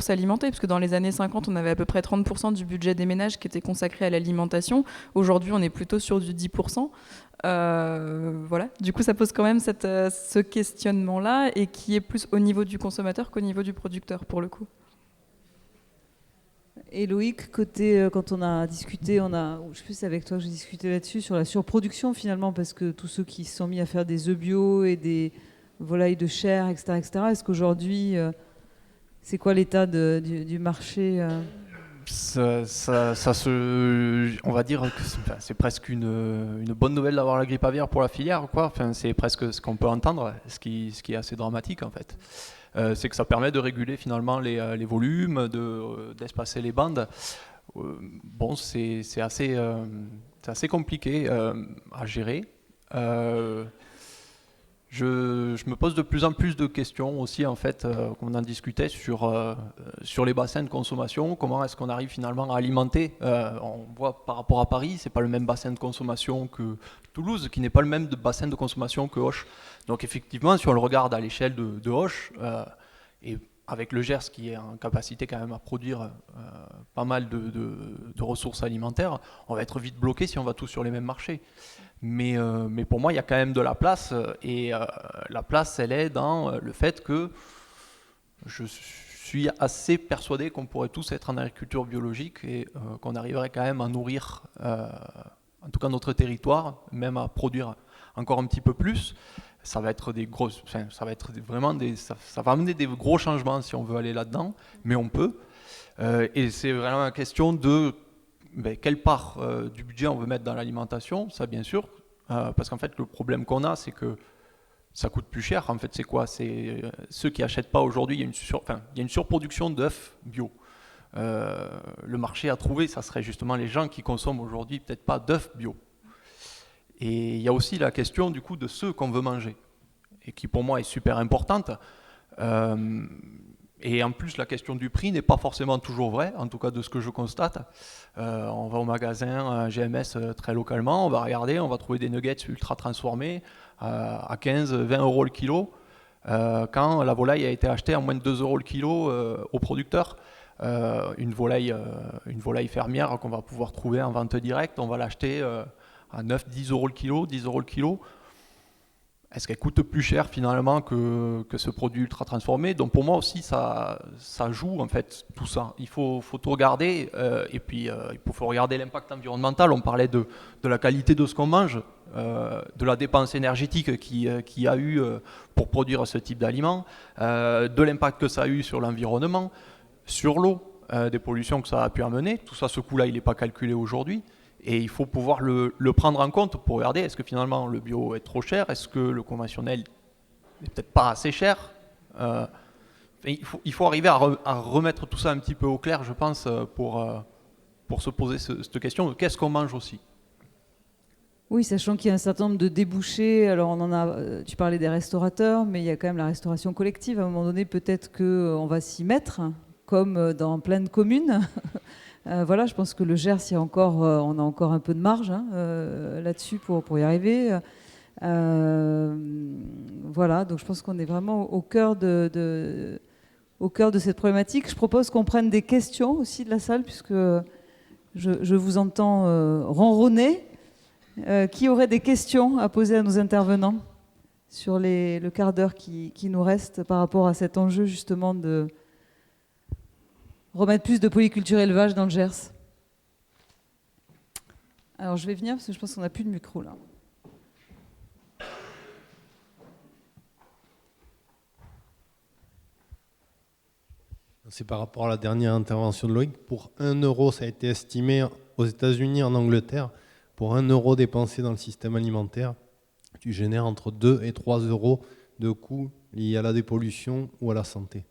s'alimenter, parce que dans les années 50, on avait à peu près 30% du budget des ménages qui était consacré à l'alimentation. Aujourd'hui, on est plutôt sur du 10%. Voilà. Du coup, ça pose quand même ce questionnement-là et qui est plus au niveau du consommateur qu'au niveau du producteur, pour le coup. Et Loïc, côté, quand on a discuté, je sais plus, c'est avec toi que j'ai discuté là-dessus, sur la surproduction finalement, parce que tous ceux qui se sont mis à faire des œufs bio et des volailles de chair, etc., est-ce qu'aujourd'hui, c'est quoi l'état du marché on va dire que c'est presque une bonne nouvelle d'avoir la grippe aviaire pour la filière, quoi. Enfin, c'est presque ce qu'on peut entendre, ce qui est assez dramatique en fait. C'est que ça permet de réguler finalement les volumes, d'espacer les bandes. Bon, c'est assez compliqué à gérer. Je me pose de plus en plus de questions aussi, en fait, comme on en discutait, sur les bassins de consommation. Comment est-ce qu'on arrive finalement à alimenter on voit par rapport à Paris, c'est pas le même bassin de consommation que Toulouse, qui n'est pas le même bassin de consommation que Auch. Donc effectivement, si on le regarde à l'échelle de Auch, et avec le Gers qui est en capacité quand même à produire pas mal de ressources alimentaires, on va être vite bloqué si on va tous sur les mêmes marchés. Mais pour moi, il y a quand même de la place, et la place, elle est dans le fait que je suis assez persuadé qu'on pourrait tous être en agriculture biologique et qu'on arriverait quand même à nourrir, en tout cas notre territoire, même à produire encore un petit peu plus. Ça va être ça va amener des gros changements si on veut aller là-dedans, mais on peut. Et c'est vraiment une question de quelle part du budget on veut mettre dans l'alimentation, ça bien sûr, parce qu'en fait le problème qu'on a, c'est que ça coûte plus cher. En fait, c'est quoi? C'est ceux qui n'achètent pas aujourd'hui, il y a une surproduction d'œufs bio. Le marché à trouver, ça serait justement les gens qui consomment aujourd'hui peut-être pas d'œufs bio. Et il y a aussi la question du coup de ceux qu'on veut manger, et qui pour moi est super importante. Et en plus, la question du prix n'est pas forcément toujours vraie, en tout cas de ce que je constate. On va au magasin GMS très localement, on va regarder, on va trouver des nuggets ultra transformés à 15-20 euros le kilo, quand la volaille a été achetée à moins de 2 euros le kilo au producteur. Une volaille fermière qu'on va pouvoir trouver en vente directe, on va l'acheter à 9-10 euros le kilo, 10 euros le kilo. Est-ce qu'elle coûte plus cher finalement que ce produit ultra transformé? Donc pour moi aussi ça joue en fait tout ça. Il faut tout regarder et puis il faut regarder l'impact environnemental. On parlait de la qualité de ce qu'on mange, de la dépense énergétique qu'il y a eu pour produire ce type d'aliments, de l'impact que ça a eu sur l'environnement, sur l'eau, des pollutions que ça a pu amener. Tout ça, ce coût-là, il n'est pas calculé aujourd'hui. Et il faut pouvoir le prendre en compte pour regarder, est-ce que finalement le bio est trop cher? Est-ce que le conventionnel n'est peut-être pas assez cher? Il faut arriver à remettre tout ça un petit peu au clair, je pense, pour se poser cette question de qu'est-ce qu'on mange aussi. Oui, sachant qu'il y a un certain nombre de débouchés. Alors tu parlais des restaurateurs, mais il y a quand même la restauration collective. À un moment donné, peut-être qu'on va s'y mettre, comme dans plein de communes. Voilà, je pense que le Gers, on a encore un peu de marge là-dessus pour y arriver. Voilà, donc je pense qu'on est vraiment au cœur de cette problématique. Je propose qu'on prenne des questions aussi de la salle, puisque je vous entends ronronner. Qui aurait des questions à poser à nos intervenants sur le quart d'heure qui nous reste par rapport à cet enjeu justement de remettre plus de polyculture élevage dans le Gers? Alors je vais venir parce que je pense qu'on n'a plus de micro là. C'est par rapport à la dernière intervention de Loïc. Pour 1 euro, ça a été estimé aux États-Unis, en Angleterre, pour 1 euro dépensé dans le système alimentaire, tu génères entre 2 et 3 euros de coûts liés à la dépollution ou à la santé.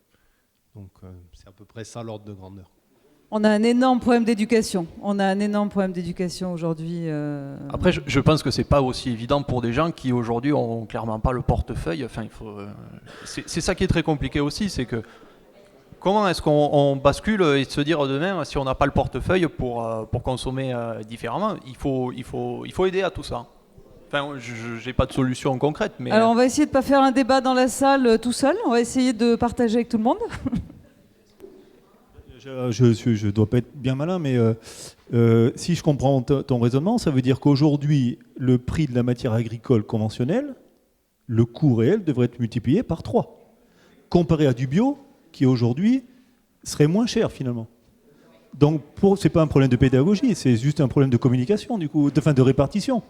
Donc c'est à peu près ça l'ordre de grandeur. On a un énorme problème d'éducation. Aujourd'hui. Après, je pense que c'est pas aussi évident pour des gens qui aujourd'hui ont clairement pas le portefeuille. Enfin, c'est ça qui est très compliqué aussi, c'est que comment est-ce qu'on bascule et se dire demain si on n'a pas le portefeuille pour consommer différemment, il faut aider à tout ça. Enfin, j'ai pas de solution concrète, mais. Alors, on va essayer de pas faire un débat dans la salle tout seul. On va essayer de partager avec tout le monde. Je dois pas être bien malin, mais si je comprends ton raisonnement, ça veut dire qu'aujourd'hui, le prix de la matière agricole conventionnelle, le coût réel devrait être multiplié par 3, comparé à du bio, qui aujourd'hui serait moins cher finalement. Donc, c'est pas un problème de pédagogie, c'est juste un problème de communication, du coup, de répartition.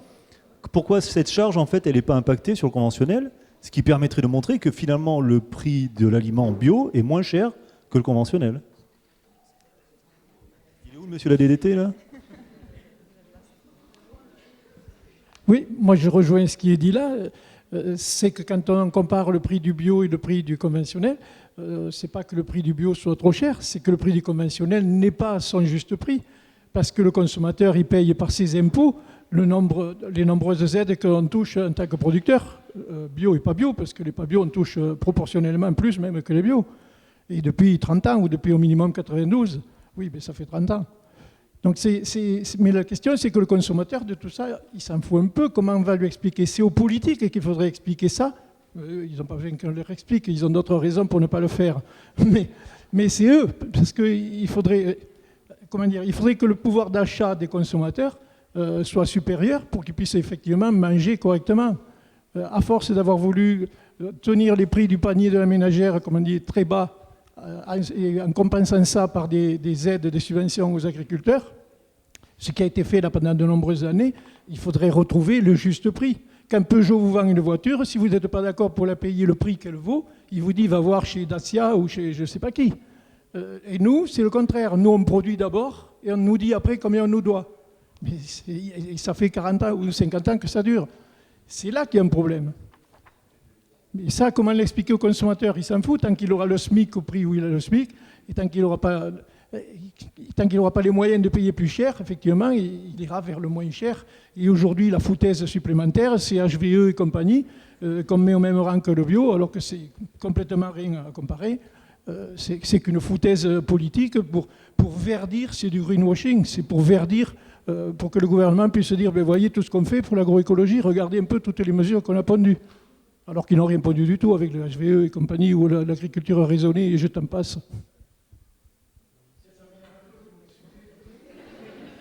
Pourquoi cette charge, en fait, elle n'est pas impactée sur le conventionnel, ce qui permettrait de montrer que finalement, le prix de l'aliment bio est moins cher que le conventionnel. Monsieur la DDT, là? Oui, moi je rejoins ce qui est dit là. C'est que quand on compare le prix du bio et le prix du conventionnel, c'est pas que le prix du bio soit trop cher, c'est que le prix du conventionnel n'est pas à son juste prix. Parce que le consommateur, il paye par ses impôts les nombreuses aides qu'on touche en tant que producteur, bio et pas bio, parce que les pas bio, on touche proportionnellement plus même que les bio. Et depuis 30 ans, ou depuis au minimum 92, oui, mais ça fait 30 ans. Donc mais la question, c'est que le consommateur de tout ça, il s'en fout un peu. Comment on va lui expliquer? C'est aux politiques qu'il faudrait expliquer ça. Ils n'ont pas besoin qu'on leur explique, ils ont d'autres raisons pour ne pas le faire. Mais c'est eux, parce qu'il faudrait, il faudrait que le pouvoir d'achat des consommateurs soit supérieur pour qu'ils puissent effectivement manger correctement. À force d'avoir voulu tenir les prix du panier de la ménagère, comme on dit, très bas, et en compensant ça par des aides, des subventions aux agriculteurs, ce qui a été fait là pendant de nombreuses années, il faudrait retrouver le juste prix. Quand Peugeot vous vend une voiture, si vous n'êtes pas d'accord pour la payer le prix qu'elle vaut, il vous dit va voir chez Dacia ou chez je ne sais pas qui. Et nous, c'est le contraire. Nous, on produit d'abord et on nous dit après combien on nous doit. Mais ça fait 40 ans ou 50 ans que ça dure. C'est là qu'il y a un problème. Et ça, comment l'expliquer au consommateur? Il s'en fout tant qu'il aura le SMIC au prix où il a le SMIC, et tant qu'il n'aura pas les moyens de payer plus cher, effectivement, il ira vers le moins cher. Et aujourd'hui, la foutaise supplémentaire, c'est HVE et compagnie, qu'on met au même rang que le bio, alors que c'est complètement rien à comparer. C'est qu'une foutaise politique pour verdir, c'est du greenwashing, c'est pour verdir, pour que le gouvernement puisse dire, ben, voyez tout ce qu'on fait pour l'agroécologie, regardez un peu toutes les mesures qu'on a pondues. Alors qu'ils n'ont rien pondu du tout avec le HVE et compagnie ou l'agriculture raisonnée et je t'en passe.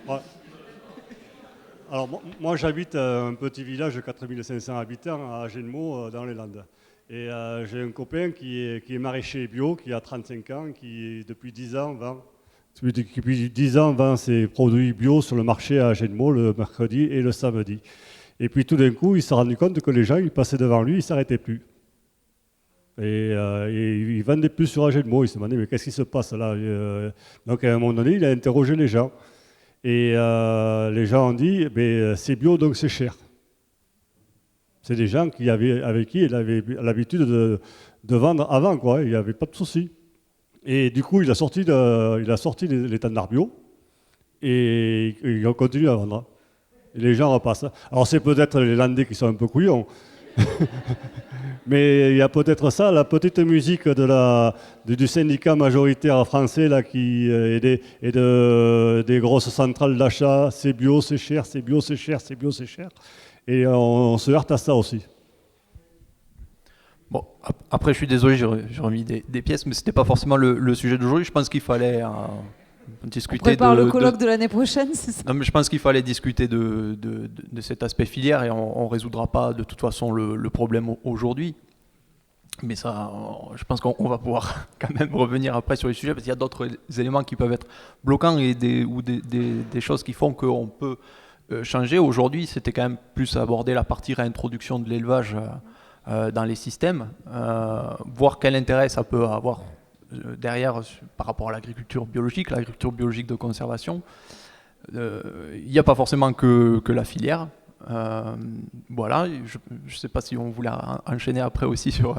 Ouais. Alors moi j'habite un petit village de 4500 habitants à Agenmo dans les Landes. Et j'ai un copain qui est maraîcher bio, qui a 35 ans, qui depuis 10 ans vend ses produits bio sur le marché à Agenmo le mercredi et le samedi. Et puis tout d'un coup, il s'est rendu compte que les gens, ils passaient devant lui, ils ne s'arrêtaient plus. Et ils vendaient plus sur Agenmo. Il se demandait, mais qu'est-ce qui se passe là? Donc à un moment donné, il a interrogé les gens. Et les gens ont dit, c'est bio, donc c'est cher. C'est des gens avec qui il avait l'habitude de vendre avant, quoi. Il n'y avait pas de souci. Et du coup, il a sorti les standards bio et il a continué à vendre. Et les gens repassent. Alors c'est peut-être les Landais qui sont un peu couillons. Mais il y a peut-être ça, la petite musique du syndicat majoritaire français là, et des grosses centrales d'achat, c'est bio, c'est cher, c'est bio, c'est cher, c'est bio, c'est cher. Et on se heurte à ça aussi. Bon, après je suis désolé, j'ai remis des pièces, mais ce n'était pas forcément le sujet d'aujourd'hui. Je pense qu'il fallait discuter. On prépare le colloque de l'année prochaine, c'est ça? Non, mais je pense qu'il fallait discuter de cet aspect filière et on ne résoudra pas de toute façon le problème aujourd'hui. Mais ça, je pense qu'on va pouvoir quand même revenir après sur les sujets parce qu'il y a d'autres éléments qui peuvent être bloquants et des choses qui font qu'on peut changer. Aujourd'hui, c'était quand même plus aborder la partie réintroduction de l'élevage dans les systèmes, voir quel intérêt ça peut avoir derrière par rapport à l'agriculture biologique de conservation. Il n'y a pas forcément que la filière. Voilà, je ne sais pas si on voulait enchaîner après aussi sur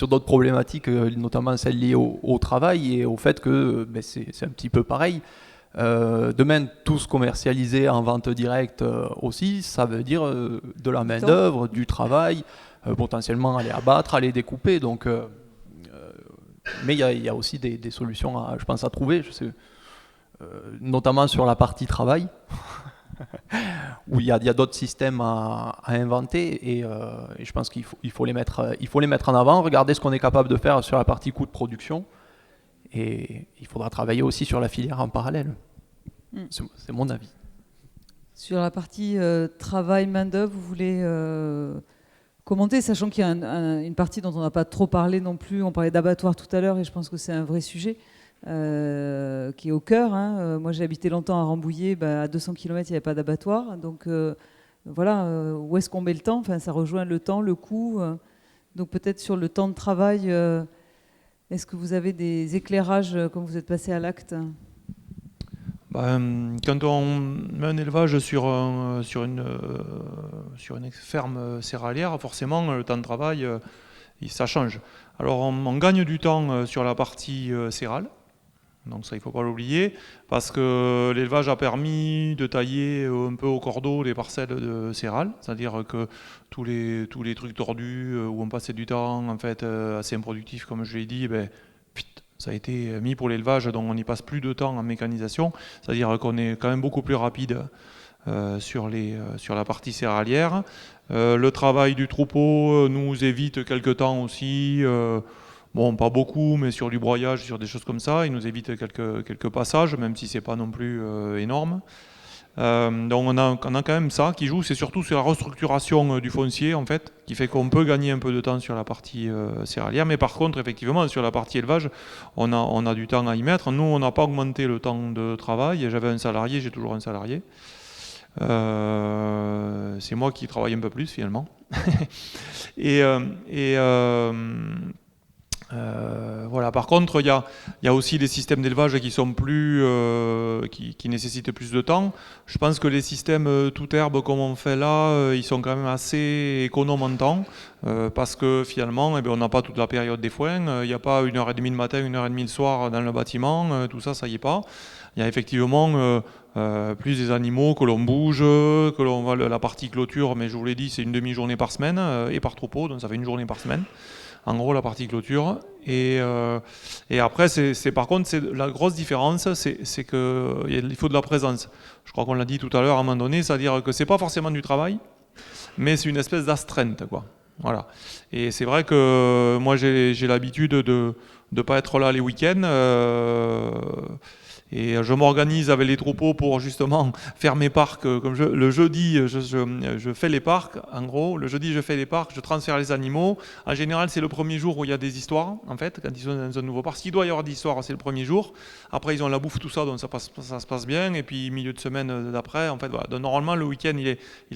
d'autres problématiques, notamment celles liées au travail et au fait que c'est un petit peu pareil. Demain, tous commercialisés en vente directe aussi, ça veut dire de la main-d'œuvre, du travail, potentiellement aller abattre, aller découper. Donc, mais il y a aussi des solutions, je pense, à trouver, notamment sur la partie travail. Où il y a d'autres systèmes à inventer et je pense qu'il faut les mettre en avant, regarder ce qu'on est capable de faire sur la partie coût de production et il faudra travailler aussi sur la filière en parallèle. C'est mon avis. Sur la partie travail, main-d'œuvre, vous voulez commenter, sachant qu'il y a une partie dont on n'a pas trop parlé non plus, on parlait d'abattoir tout à l'heure et je pense que c'est un vrai sujet. Qui est au cœur. Moi, j'ai habité longtemps à Rambouillet. À 200 km, il n'y avait pas d'abattoir. Donc, voilà, où est-ce qu'on met le temps ? Enfin, ça rejoint le temps, le coût. Donc, peut-être sur le temps de travail, est-ce que vous avez des éclairages quand vous êtes passé à l'acte ? Quand on met un élevage sur une ferme céréalière, forcément, le temps de travail, ça change. Alors, on gagne du temps sur la partie céréale. Donc ça, il ne faut pas l'oublier, parce que l'élevage a permis de tailler un peu au cordeau les parcelles de céréales, c'est-à-dire que tous les trucs tordus où on passait du temps en fait assez improductif, comme je l'ai dit, ça a été mis pour l'élevage, donc on n'y passe plus de temps en mécanisation, c'est-à-dire qu'on est quand même beaucoup plus rapide sur la partie céréalière. Le travail du troupeau nous évite quelques temps aussi. Bon, pas beaucoup, mais sur du broyage, sur des choses comme ça, il nous évite quelques passages, même si c'est pas non plus énorme. Donc on a quand même ça qui joue, c'est surtout sur la restructuration du foncier en fait, qui fait qu'on peut gagner un peu de temps sur la partie céréalière, mais par contre effectivement sur la partie élevage, on a du temps à y mettre. Nous, on n'a pas augmenté le temps de travail. J'avais un salarié, j'ai toujours un salarié. C'est moi qui travaille un peu plus finalement. Voilà. Par contre, il y a aussi des systèmes d'élevage qui sont qui nécessitent plus de temps. Je pense que les systèmes toute herbe comme on fait là, ils sont quand même assez économes en temps, parce que finalement, on n'a pas toute la période des foins. Il n'y a pas 1h30 le matin, 1h30 le soir dans le bâtiment. Tout ça, ça y est pas. Il y a effectivement plus des animaux que l'on bouge, que l'on va la partie clôture, mais je vous l'ai dit, c'est une demi-journée par semaine et par troupeau, donc ça fait une journée par semaine. En gros, la partie clôture. Et après, par contre, la grosse différence, c'est qu'il faut de la présence. Je crois qu'on l'a dit tout à l'heure à un moment donné, c'est-à-dire que c'est pas forcément du travail, mais c'est une espèce d'astreinte, quoi. Voilà. Et c'est vrai que moi, j'ai l'habitude de ne pas être là les week-ends. Et je m'organise avec les troupeaux pour justement faire mes parcs. Comme le jeudi, je fais les parcs. En gros, le jeudi, je fais les parcs, je transfère les animaux. En général, c'est le premier jour où il y a des histoires, en fait, quand ils sont dans un nouveau parc. S'il doit y avoir des histoires, c'est le premier jour. Après, ils ont la bouffe, tout ça, donc ça se passe bien. Et puis, milieu de semaine d'après, en fait, voilà. Donc, normalement, le week-end, il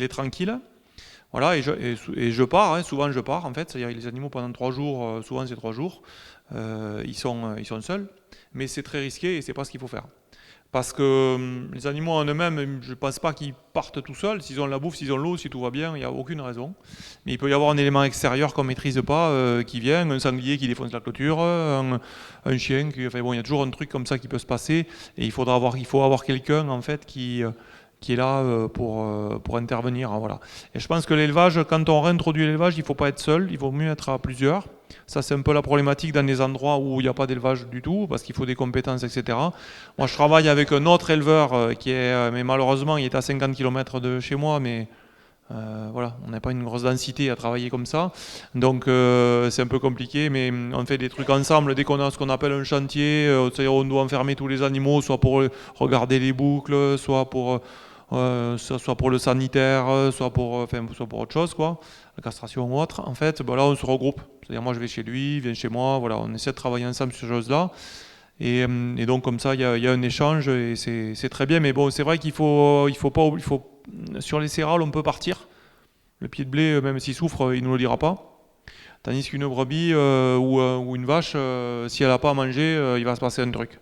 est tranquille. Voilà, et je pars, hein, souvent je pars, en fait. C'est-à-dire les animaux, pendant 3 jours, souvent c'est 3 jours, ils sont seuls. Mais c'est très risqué et c'est pas ce qu'il faut faire. Parce que les animaux en eux-mêmes, je ne pense pas qu'ils partent tout seuls. S'ils ont la bouffe, s'ils ont l'eau, si tout va bien, il n'y a aucune raison. Mais il peut y avoir un élément extérieur qu'on ne maîtrise pas qui vient, un sanglier qui défonce la clôture, un chien, il y a toujours un truc comme ça qui peut se passer. Et il faut avoir quelqu'un en fait qui est là pour intervenir. Voilà. Et je pense que l'élevage, quand on réintroduit l'élevage, il ne faut pas être seul, il vaut mieux être à plusieurs. Ça, c'est un peu la problématique dans des endroits où il n'y a pas d'élevage du tout, parce qu'il faut des compétences, etc. Moi, je travaille avec un autre éleveur mais malheureusement, il est à 50 km de chez moi, mais voilà, on n'a pas une grosse densité à travailler comme ça. Donc, c'est un peu compliqué, mais on fait des trucs ensemble. Dès qu'on a ce qu'on appelle un chantier, on doit enfermer tous les animaux, soit pour regarder les boucles, soit pour le sanitaire, soit pour autre chose, quoi, la castration ou autre. En fait, là, on se regroupe. C'est-à-dire, moi, je vais chez lui, il vient chez moi. Voilà, on essaie de travailler ensemble sur ces choses-là. Et donc, comme ça, il y a un échange et c'est très bien. Mais bon, c'est vrai qu'il faut pas, sur les céréales, on peut partir. Le pied de blé, même s'il souffre, il ne nous le dira pas. Tandis qu'une brebis ou une vache, si elle n'a pas à manger, il va se passer un truc.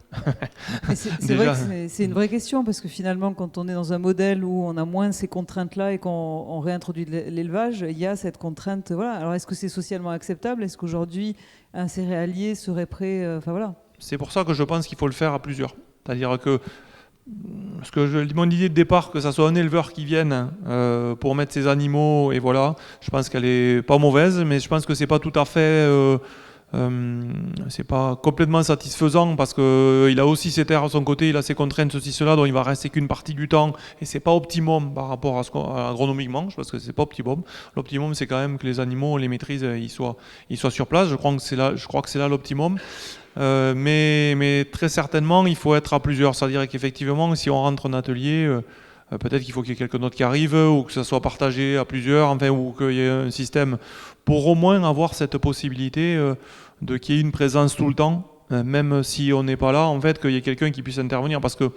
C'est vrai que c'est une vraie question, parce que finalement, quand on est dans un modèle où on a moins ces contraintes-là et qu'on réintroduit l'élevage, il y a cette contrainte. Voilà. Alors, est-ce que c'est socialement acceptable? Est-ce qu'aujourd'hui, un céréalier serait prêt? Enfin, voilà. C'est pour ça que je pense qu'il faut le faire à plusieurs. C'est-à-dire que mon idée de départ, que ça soit un éleveur qui vienne pour mettre ses animaux, et voilà, je pense qu'elle est pas mauvaise, mais je pense que c'est pas tout à fait, c'est pas complètement satisfaisant, parce que il a aussi ses terres à son côté, il a ses contraintes, ceci, cela, dont il va rester qu'une partie du temps, et c'est pas optimum par rapport à agronomiquement, je pense que c'est pas optimum. L'optimum, c'est quand même que les animaux, on les maîtrise, ils soient sur place. Je crois que c'est là l'optimum. Mais très certainement, il faut être à plusieurs. C'est-à-dire qu'effectivement, si on rentre en atelier, peut-être qu'il faut qu'il y ait quelqu'un d'autre qui arrive, ou que ça soit partagé à plusieurs, enfin, ou qu'il y ait un système pour au moins avoir cette possibilité de qu'il y ait une présence tout le temps, même si on n'est pas là, en fait, qu'il y ait quelqu'un qui puisse intervenir. Parce que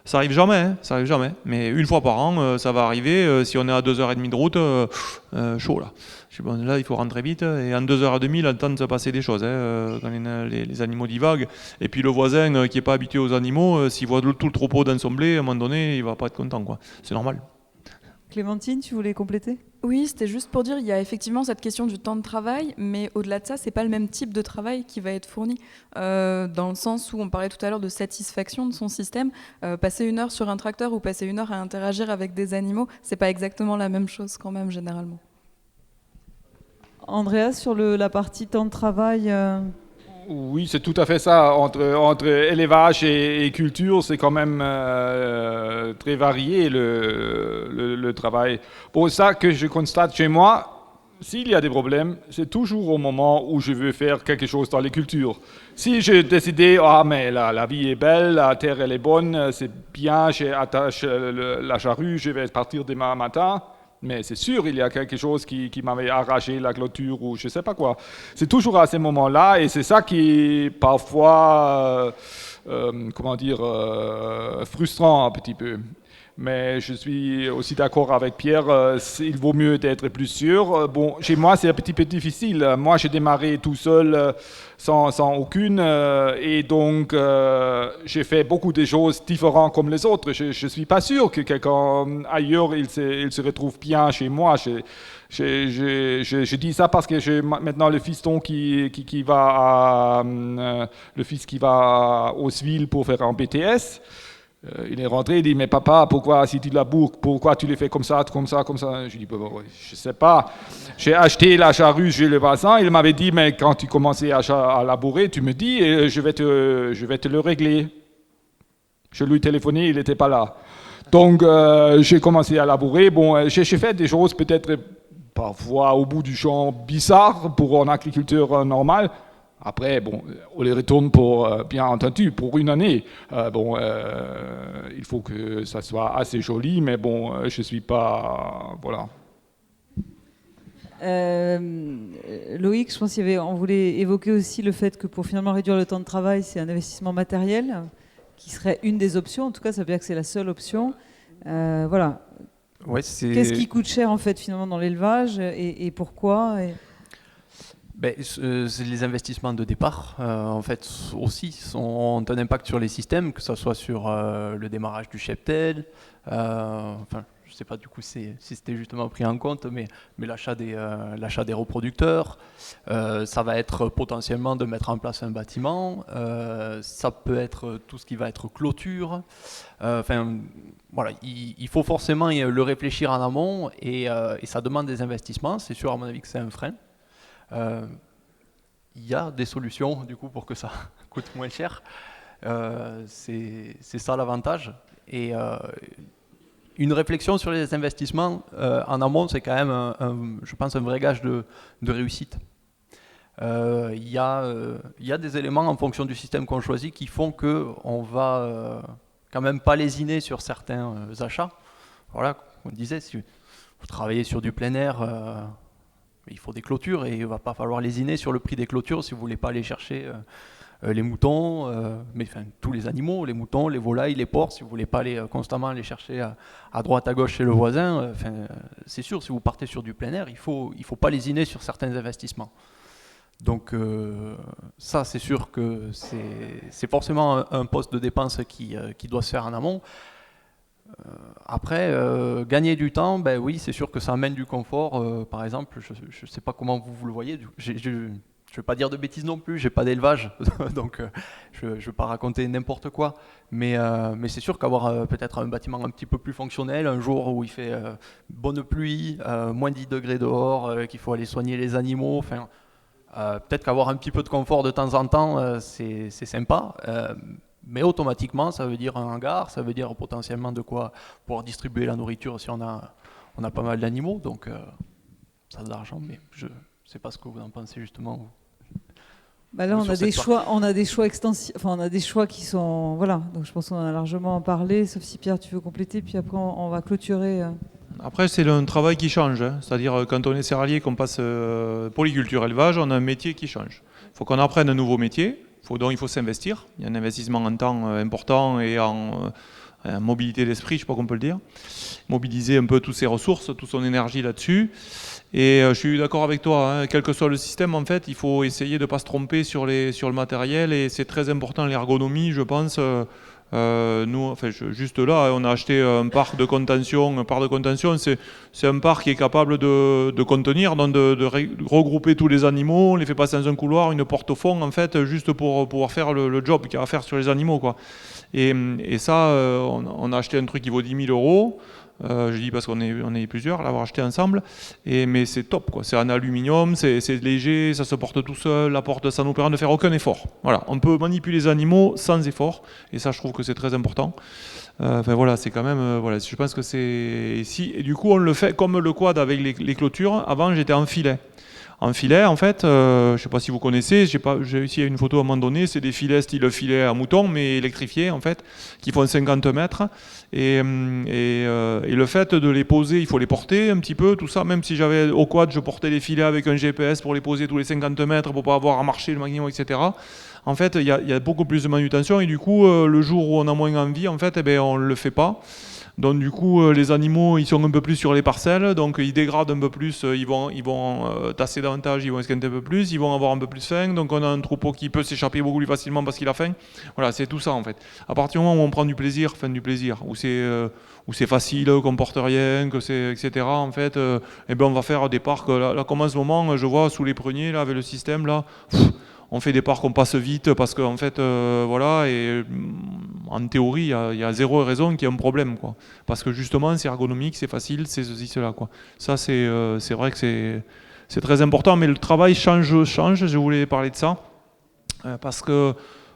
ça arrive jamais, hein, ça arrive jamais. Mais une fois par an, ça va arriver. Si on est à 2h30 de route, chaud là. Bon, là, il faut rentrer vite, et en 2h30, il a le temps de se passer des choses, quand les animaux divaguent. Et puis le voisin qui n'est pas habitué aux animaux, s'il voit tout le troupeau dans son blé, à un moment donné, il ne va pas être content, quoi. C'est normal. Clémentine, tu voulais compléter? Oui, c'était juste pour dire, il y a effectivement cette question du temps de travail, mais au-delà de ça, c'est pas le même type de travail qui va être fourni, dans le sens où on parlait tout à l'heure de satisfaction de son système. Passer 1 heure sur un tracteur ou passer 1 heure à interagir avec des animaux, c'est pas exactement la même chose quand même, généralement. Andreas, sur la partie temps de travail Oui, c'est tout à fait ça. Entre élevage et culture, c'est quand même très varié le travail. Pour ça que je constate chez moi, s'il y a des problèmes, c'est toujours au moment où je veux faire quelque chose dans les cultures. Si j'ai décidé, mais la vie est belle, la terre elle est bonne, c'est bien, j'attache la charrue, je vais partir demain matin. Mais c'est sûr, il y a quelque chose qui m'avait arraché la clôture ou je ne sais pas quoi. C'est toujours à ces moments-là, et c'est ça qui est parfois, frustrant un petit peu. Mais je suis aussi d'accord avec Pierre, il vaut mieux d'être plus sûr. Bon, chez moi, c'est un petit peu difficile. Moi, j'ai démarré tout seul, sans aucune, et donc j'ai fait beaucoup de choses différentes comme les autres. Je ne suis pas sûr que quelqu'un ailleurs, il se retrouve bien chez moi. Je dis ça parce que j'ai maintenant le fiston qui va le fils qui va au Sville pour faire un BTS. Il est rentré, il dit, mais papa, pourquoi, si tu laboures, pourquoi tu les fais comme ça, comme ça, comme ça? Je dis, je sais pas. J'ai acheté la charrue chez le voisin, il m'avait dit, mais quand tu commençais à labourer, tu me dis, et je vais te le régler. Je lui ai téléphoné, il n'était pas là. Donc, j'ai commencé à labourer. Bon, j'ai fait des choses peut-être parfois au bout du champ bizarres pour un agriculteur normal. Après, bon, on les retourne pour, bien entendu, pour une année. Il faut que ça soit assez joli, mais bon, je ne suis pas... Voilà. Loïc, je pense on voulait évoquer aussi le fait que pour finalement réduire le temps de travail, c'est un investissement matériel qui serait une des options. En tout cas, ça veut dire que c'est la seule option. Voilà. Ouais, qu'est-ce qui coûte cher en fait finalement dans l'élevage et pourquoi c'est les investissements de départ, en fait, aussi ont un impact sur les systèmes, que ce soit sur le démarrage du cheptel, je ne sais pas du coup si c'était justement pris en compte, mais l'achat des reproducteurs, ça va être potentiellement de mettre en place un bâtiment, ça peut être tout ce qui va être clôture, voilà, il faut forcément le réfléchir en amont et ça demande des investissements, c'est sûr à mon avis que c'est un frein. Il y a des solutions du coup pour que ça coûte moins cher, c'est ça l'avantage, et une réflexion sur les investissements en amont, c'est quand même je pense un vrai gage de réussite. Il y a des éléments en fonction du système qu'on choisit qui font qu'on va quand même pas lésiner sur certains achats. Voilà, on disait, si vous travaillez sur du plein air, il faut des clôtures et il ne va pas falloir lésiner sur le prix des clôtures si vous ne voulez pas aller chercher les moutons, tous les animaux, les moutons, les volailles, les porcs, si vous ne voulez pas constamment aller chercher à droite, à gauche chez le voisin. C'est sûr, si vous partez sur du plein air, il faut pas lésiner sur certains investissements. Donc ça, c'est sûr que c'est forcément un poste de dépense qui doit se faire en amont. Après, gagner du temps, ben oui, c'est sûr que ça amène du confort. Par exemple, je ne sais pas comment vous le voyez. Je ne vais pas dire de bêtises non plus, j'ai pas d'élevage, donc je ne vais pas raconter n'importe quoi. Mais c'est sûr qu'avoir peut-être un bâtiment un petit peu plus fonctionnel, un jour où il fait bonne pluie, moins 10 degrés dehors, qu'il faut aller soigner les animaux, enfin, peut-être qu'avoir un petit peu de confort de temps en temps, c'est sympa. Mais automatiquement, ça veut dire un hangar, ça veut dire potentiellement de quoi pouvoir distribuer la nourriture si on a pas mal d'animaux, donc ça a de l'argent, mais je ne sais pas ce que vous en pensez justement. Vous. Bah là, on a des choix extensifs, enfin on a des choix qui sont, voilà. Donc je pense qu'on en a largement parlé, sauf si Pierre, tu veux compléter, puis après on va clôturer. Après, c'est un travail qui change, hein. C'est-à-dire quand on est céréalier, qu'on passe polyculture élevage, on a un métier qui change. Il faut qu'on apprenne un nouveau métier. Donc il faut s'investir. Il y a un investissement en temps important et en mobilité d'esprit, je ne sais pas qu'on peut le dire. Mobiliser un peu toutes ses ressources, toute son énergie là-dessus. Et je suis d'accord avec toi, hein, quel que soit le système, en fait, il faut essayer de ne pas se tromper sur le matériel. Et c'est très important l'ergonomie, je pense. Nous, enfin, juste là, on a acheté un parc de contention. Un parc de contention, c'est un parc qui est capable de contenir, donc de regrouper tous les animaux. On les fait passer dans un couloir, une porte au fond, en fait, juste pour pouvoir faire le job qu'il y a à faire sur les animaux, quoi. Et ça, on a acheté un truc qui vaut 10 000 €. Je dis parce qu'on est plusieurs à l'avoir acheté ensemble, mais c'est top, quoi. C'est en aluminium, c'est léger, ça se porte tout seul, la porte, ça nous permet de faire aucun effort. Voilà, on peut manipuler les animaux sans effort, et ça je trouve que c'est très important. Enfin voilà, c'est quand même, voilà, je pense que c'est ici, et du coup on le fait comme le quad avec les clôtures. Avant j'étais en filet. En filet, en fait, je ne sais pas si vous connaissez, j'ai réussi à une photo à un moment donné, c'est des filets style filet à mouton, mais électrifiés, en fait, qui font 50 mètres. Et le fait de les poser, il faut les porter un petit peu, tout ça. Même si j'avais au quad, je portais les filets avec un GPS pour les poser tous les 50 mètres pour ne pas avoir à marcher le maximum, etc. En fait, il y a beaucoup plus de manutention, et du coup, le jour où on a moins envie, en fait, on ne le fait pas. Donc du coup, les animaux, ils sont un peu plus sur les parcelles, donc ils dégradent un peu plus, ils vont tasser davantage, ils vont esquinter un peu plus, ils vont avoir un peu plus faim, donc on a un troupeau qui peut s'échapper beaucoup plus facilement parce qu'il a faim. Voilà, c'est tout ça en fait. À partir du moment où on prend du plaisir, où c'est facile, qu'on porte rien, que c'est etc. En fait, on va faire des parcs. Là, comme en ce moment, je vois sous les pruniers là avec le système là. On fait des parcs, on passe vite parce qu'en fait, voilà, et en théorie, il y a zéro raison qu'il y ait un problème, quoi. Parce que justement, c'est ergonomique, c'est facile, c'est ceci, cela, quoi. Ça, c'est vrai que c'est très important, mais le travail change. Je voulais parler de ça parce que,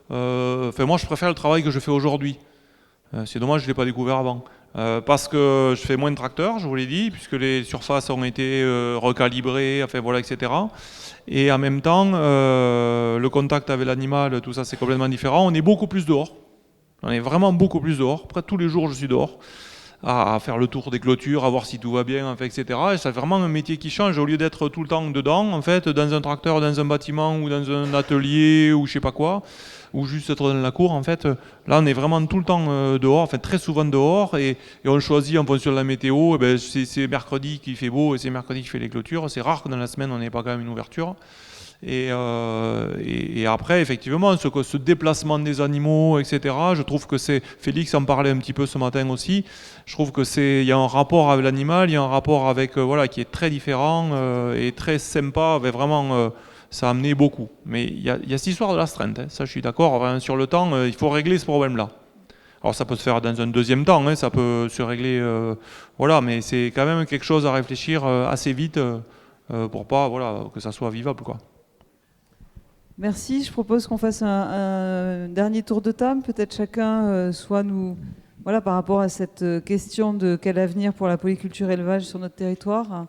moi, je préfère le travail que je fais aujourd'hui. C'est dommage, je ne l'ai pas découvert avant. Parce que je fais moins de tracteurs, je vous l'ai dit, puisque les surfaces ont été recalibrées, enfin voilà, etc. Et en même temps, le contact avec l'animal, tout ça, c'est complètement différent. On est beaucoup plus dehors. On est vraiment beaucoup plus dehors. Près tous les jours, je suis dehors à faire le tour des clôtures, à voir si tout va bien, en fait, etc. Et c'est vraiment un métier qui change. Au lieu d'être tout le temps dedans, en fait, dans un tracteur, dans un bâtiment ou dans un atelier ou je sais pas quoi, ou juste être dans la cour, en fait, là on est vraiment tout le temps dehors, enfin très souvent dehors, et on choisit en fonction de la météo. C'est mercredi qu'il fait beau et c'est mercredi qu'il fait les clôtures. C'est rare que dans la semaine on n'ait pas quand même une ouverture. Et après, effectivement, ce déplacement des animaux, etc., je trouve que c'est, Félix en parlait un petit peu ce matin aussi, je trouve qu'il y a un rapport avec l'animal, il y a un rapport avec, voilà, qui est très différent et très sympa, vraiment, ça a amené beaucoup. Mais il y a cette histoire de l'astreinte, hein, ça je suis d'accord, enfin, sur le temps, il faut régler ce problème-là. Alors ça peut se faire dans un deuxième temps, hein, ça peut se régler, voilà, mais c'est quand même quelque chose à réfléchir assez vite pour pas, voilà, que ça soit vivable, quoi. Merci. Je propose qu'on fasse un dernier tour de table. Peut-être chacun soit nous, voilà, par rapport à cette question de quel avenir pour la polyculture élevage sur notre territoire.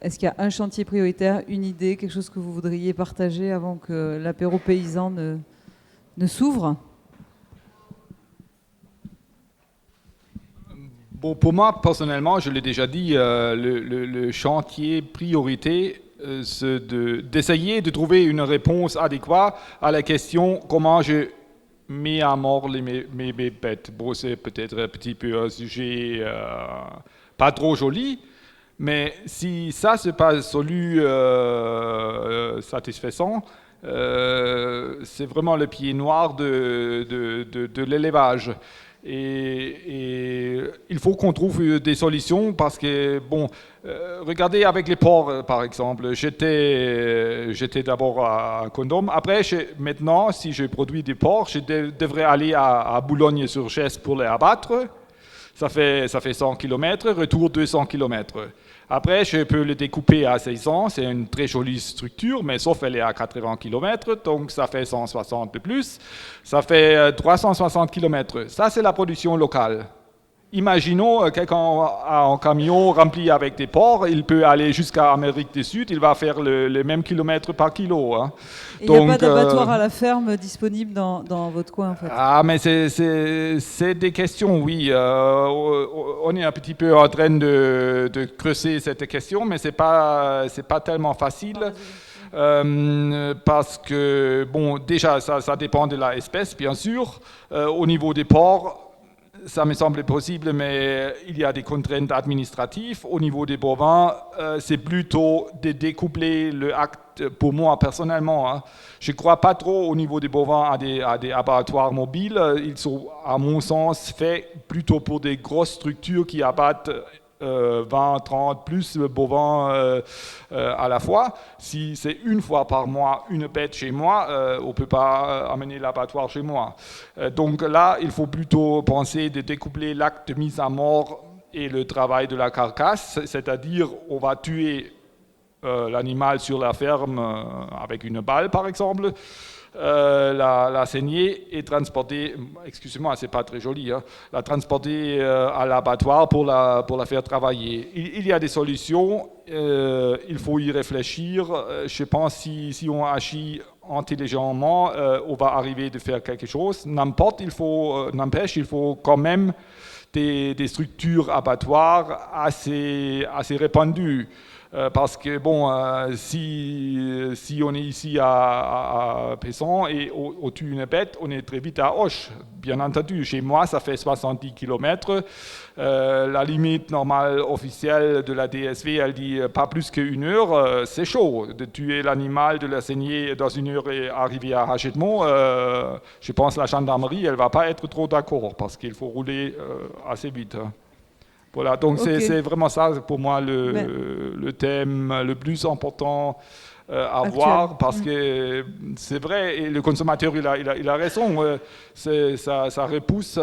Est-ce qu'il y a un chantier prioritaire, une idée, quelque chose que vous voudriez partager avant que l'apéro paysan ne s'ouvre ? Bon, pour moi, personnellement, je l'ai déjà dit, le chantier priorité, c'est d'essayer de trouver une réponse adéquate à la question comment je mets à mort mes bêtes. Bon, c'est peut-être un petit peu un sujet pas trop joli, Mais si ça c'est pas solu satisfaisant, c'est vraiment le pied noir de l'élevage. Et il faut qu'on trouve des solutions parce que, bon, regardez avec les porcs par exemple, j'étais d'abord à Condom. Après, maintenant, si je produis des porcs, je devrais aller à Boulogne-sur-Gesse pour les abattre. Ça fait 100 km, retour 200 km. Après, je peux le découper à 600, c'est une très jolie structure, mais sauf elle est à 80 km, donc ça fait 160 de plus. Ça fait 360 km. Ça, c'est la production locale. Imaginons quelqu'un a un camion rempli avec des porcs, il peut aller jusqu'à Amérique du Sud, il va faire le même kilomètre par kilo. Hein. Il n'y a pas d'abattoir à la ferme disponible dans votre coin en fait. Ah, mais c'est des questions, oui. On est un petit peu en train de creuser cette question, mais c'est pas tellement facile. Parce que, bon, déjà, ça dépend de l'espèce, bien sûr. Au niveau des porcs, ça me semble possible, mais il y a des contraintes administratives. Au niveau des bovins, c'est plutôt de découpler le acte, pour moi personnellement. Hein. Je ne crois pas trop au niveau des bovins à des abattoirs mobiles. Ils sont, à mon sens, faits plutôt pour des grosses structures qui abattent 20, 30, plus bovins à la fois. Si c'est une fois par mois une bête chez moi, on ne peut pas amener l'abattoir chez moi. Donc là, il faut plutôt penser de découpler l'acte de mise à mort et le travail de la carcasse, c'est-à-dire on va tuer l'animal sur la ferme avec une balle par exemple, la saigner et transporter, excusez-moi, c'est pas très joli, hein, la transporter à l'abattoir pour la faire travailler. Il y a des solutions, il faut y réfléchir. Je pense si on agit intelligemment, on va arriver de faire quelque chose. N'empêche, il faut quand même des structures abattoirs assez répandues. Parce que bon, si on est ici à Pesson et on tue une bête, on est très vite à Auch. Bien entendu, chez moi, ça fait 70 km. La limite normale officielle de la DSV, elle dit pas plus qu'une heure. C'est chaud de tuer l'animal, de la saigner dans une heure et arriver à Hachemont. Je pense que la gendarmerie, elle va pas être trop d'accord parce qu'il faut rouler assez vite. Voilà, donc okay. C'est vraiment ça pour moi le thème le plus important à voir parce que c'est vrai et le consommateur il a raison, ça repousse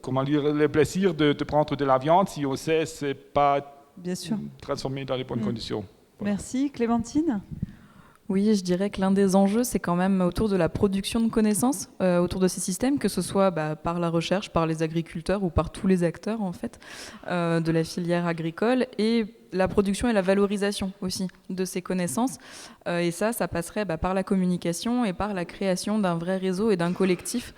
comment dire le plaisir de prendre de la viande si on sait c'est pas transformé dans les bonnes conditions. Voilà. Merci Clémentine. Oui, je dirais que l'un des enjeux, c'est quand même autour de la production de connaissances autour de ces systèmes, que ce soit par la recherche, par les agriculteurs ou par tous les acteurs en fait de la filière agricole, et la production et la valorisation aussi de ces connaissances. Et ça passerait par la communication et par la création d'un vrai réseau et d'un collectif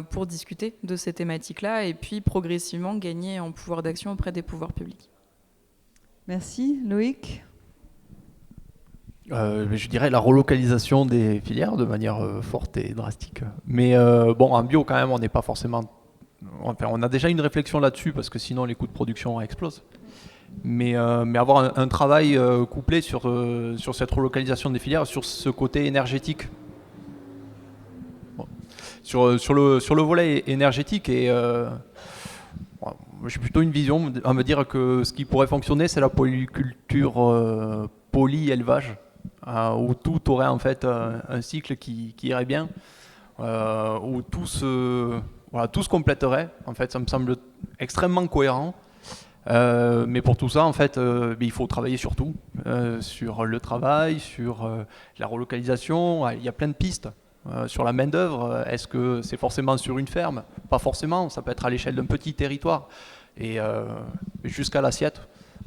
pour discuter de ces thématiques-là et puis progressivement gagner en pouvoir d'action auprès des pouvoirs publics. Merci. Loïc ? Je dirais la relocalisation des filières de manière forte et drastique. Mais bon, en bio quand même, on n'est pas forcément... Enfin, on a déjà une réflexion là-dessus parce que sinon les coûts de production explosent. Mais avoir un travail couplé sur cette relocalisation des filières, sur ce côté énergétique. Bon. Sur le volet énergétique, et j'ai plutôt une vision à me dire que ce qui pourrait fonctionner, c'est la polyculture, poly-élevage. Où tout aurait en fait un cycle qui irait bien, où tout se compléterait. En fait, ça me semble extrêmement cohérent. Mais pour tout ça, en fait, il faut travailler sur tout, sur le travail, sur la relocalisation. Il y a plein de pistes. Sur la main-d'œuvre, est-ce que c'est forcément sur une ferme? Pas forcément. Ça peut être à l'échelle d'un petit territoire et jusqu'à l'assiette.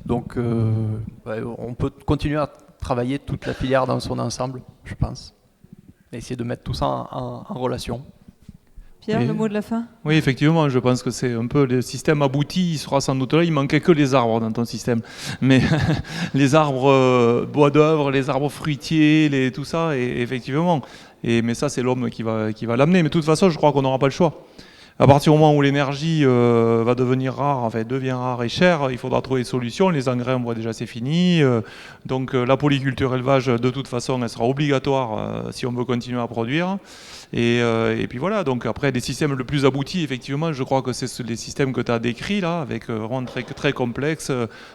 Donc, on peut continuer à travailler toute la filière dans son ensemble, je pense. Et essayer de mettre tout ça en relation. Pierre, le mot de la fin ? Oui, effectivement, je pense que c'est un peu le système abouti, il sera sans doute là, il manquait que les arbres dans ton système. Mais les arbres bois d'œuvre, les arbres fruitiers, tout ça, et effectivement. Mais ça, c'est l'homme qui va l'amener. Mais de toute façon, je crois qu'on n'aura pas le choix. À partir du moment où l'énergie va devenir rare, enfin devient rare et chère, il faudra trouver des solutions. Les engrais, on voit déjà, c'est fini. Donc la polyculture élevage, de toute façon, elle sera obligatoire si on veut continuer à produire. Et puis voilà, donc après, des systèmes le plus aboutis, effectivement, je crois que c'est les systèmes que tu as décrits là, avec vraiment très, très complexes,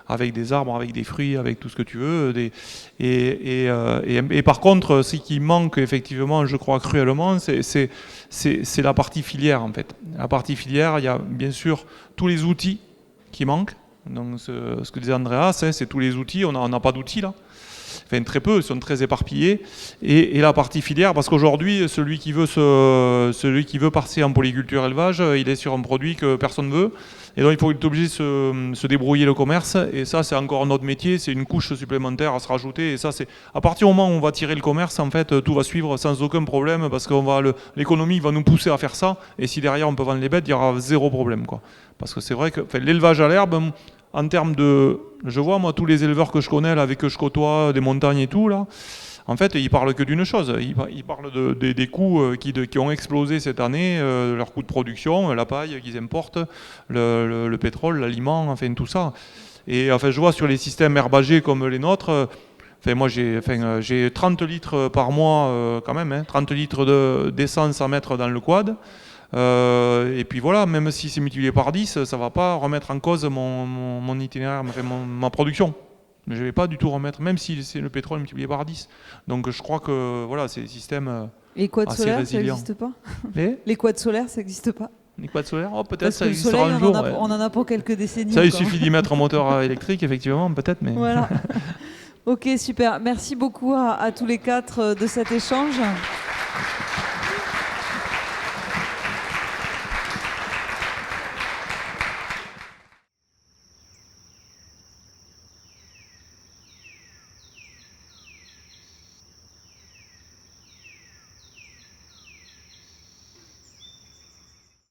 avec des arbres, avec des fruits, avec tout ce que tu veux. Et par contre, ce qui manque, effectivement, je crois cruellement, c'est la partie filière, en fait. La partie filière, il y a bien sûr tous les outils qui manquent. Donc ce que disait Andreas, c'est tous les outils, on n'a pas d'outils là. Enfin, très peu, ils sont très éparpillés. Et la partie filière, parce qu'aujourd'hui, celui qui veut passer en polyculture élevage, il est sur un produit que personne ne veut. Et donc, il est obligé de se débrouiller le commerce. Et ça, c'est encore notre métier, c'est une couche supplémentaire à se rajouter. Et ça, c'est à partir du moment où on va tirer le commerce, en fait, tout va suivre sans aucun problème, parce que l'économie va nous pousser à faire ça. Et si derrière, on peut vendre les bêtes, il y aura zéro problème, quoi. Parce que c'est vrai que l'élevage à l'herbe, en termes de... Je vois, moi, tous les éleveurs que je connais, là, avec que je côtoie, des montagnes et tout, là, en fait, ils parlent que d'une chose. Ils parlent des coûts qui ont explosé cette année, leurs coûts de production, la paille qu'ils importent, le pétrole, l'aliment, enfin, tout ça. Et enfin, je vois sur les systèmes herbagers comme les nôtres, moi, j'ai 30 litres par mois, quand même, hein, 30 litres d'essence à mettre dans le quad. Et puis voilà, même si c'est multiplié par 10, ça ne va pas remettre en cause mon itinéraire, ma production. Je ne vais pas du tout remettre, même si c'est le pétrole multiplié par 10. Donc je crois que voilà, c'est des systèmes les quads assez solaires, résilients. ça n'existe pas. Les quads solaires, ça n'existe pas. Les quads solaires, peut-être ça existera un jour. On en a pour quelques décennies. Ça, il suffit d'y mettre un moteur électrique, effectivement, peut-être. Mais... Voilà. Ok, super. Merci beaucoup à tous les quatre de cet échange.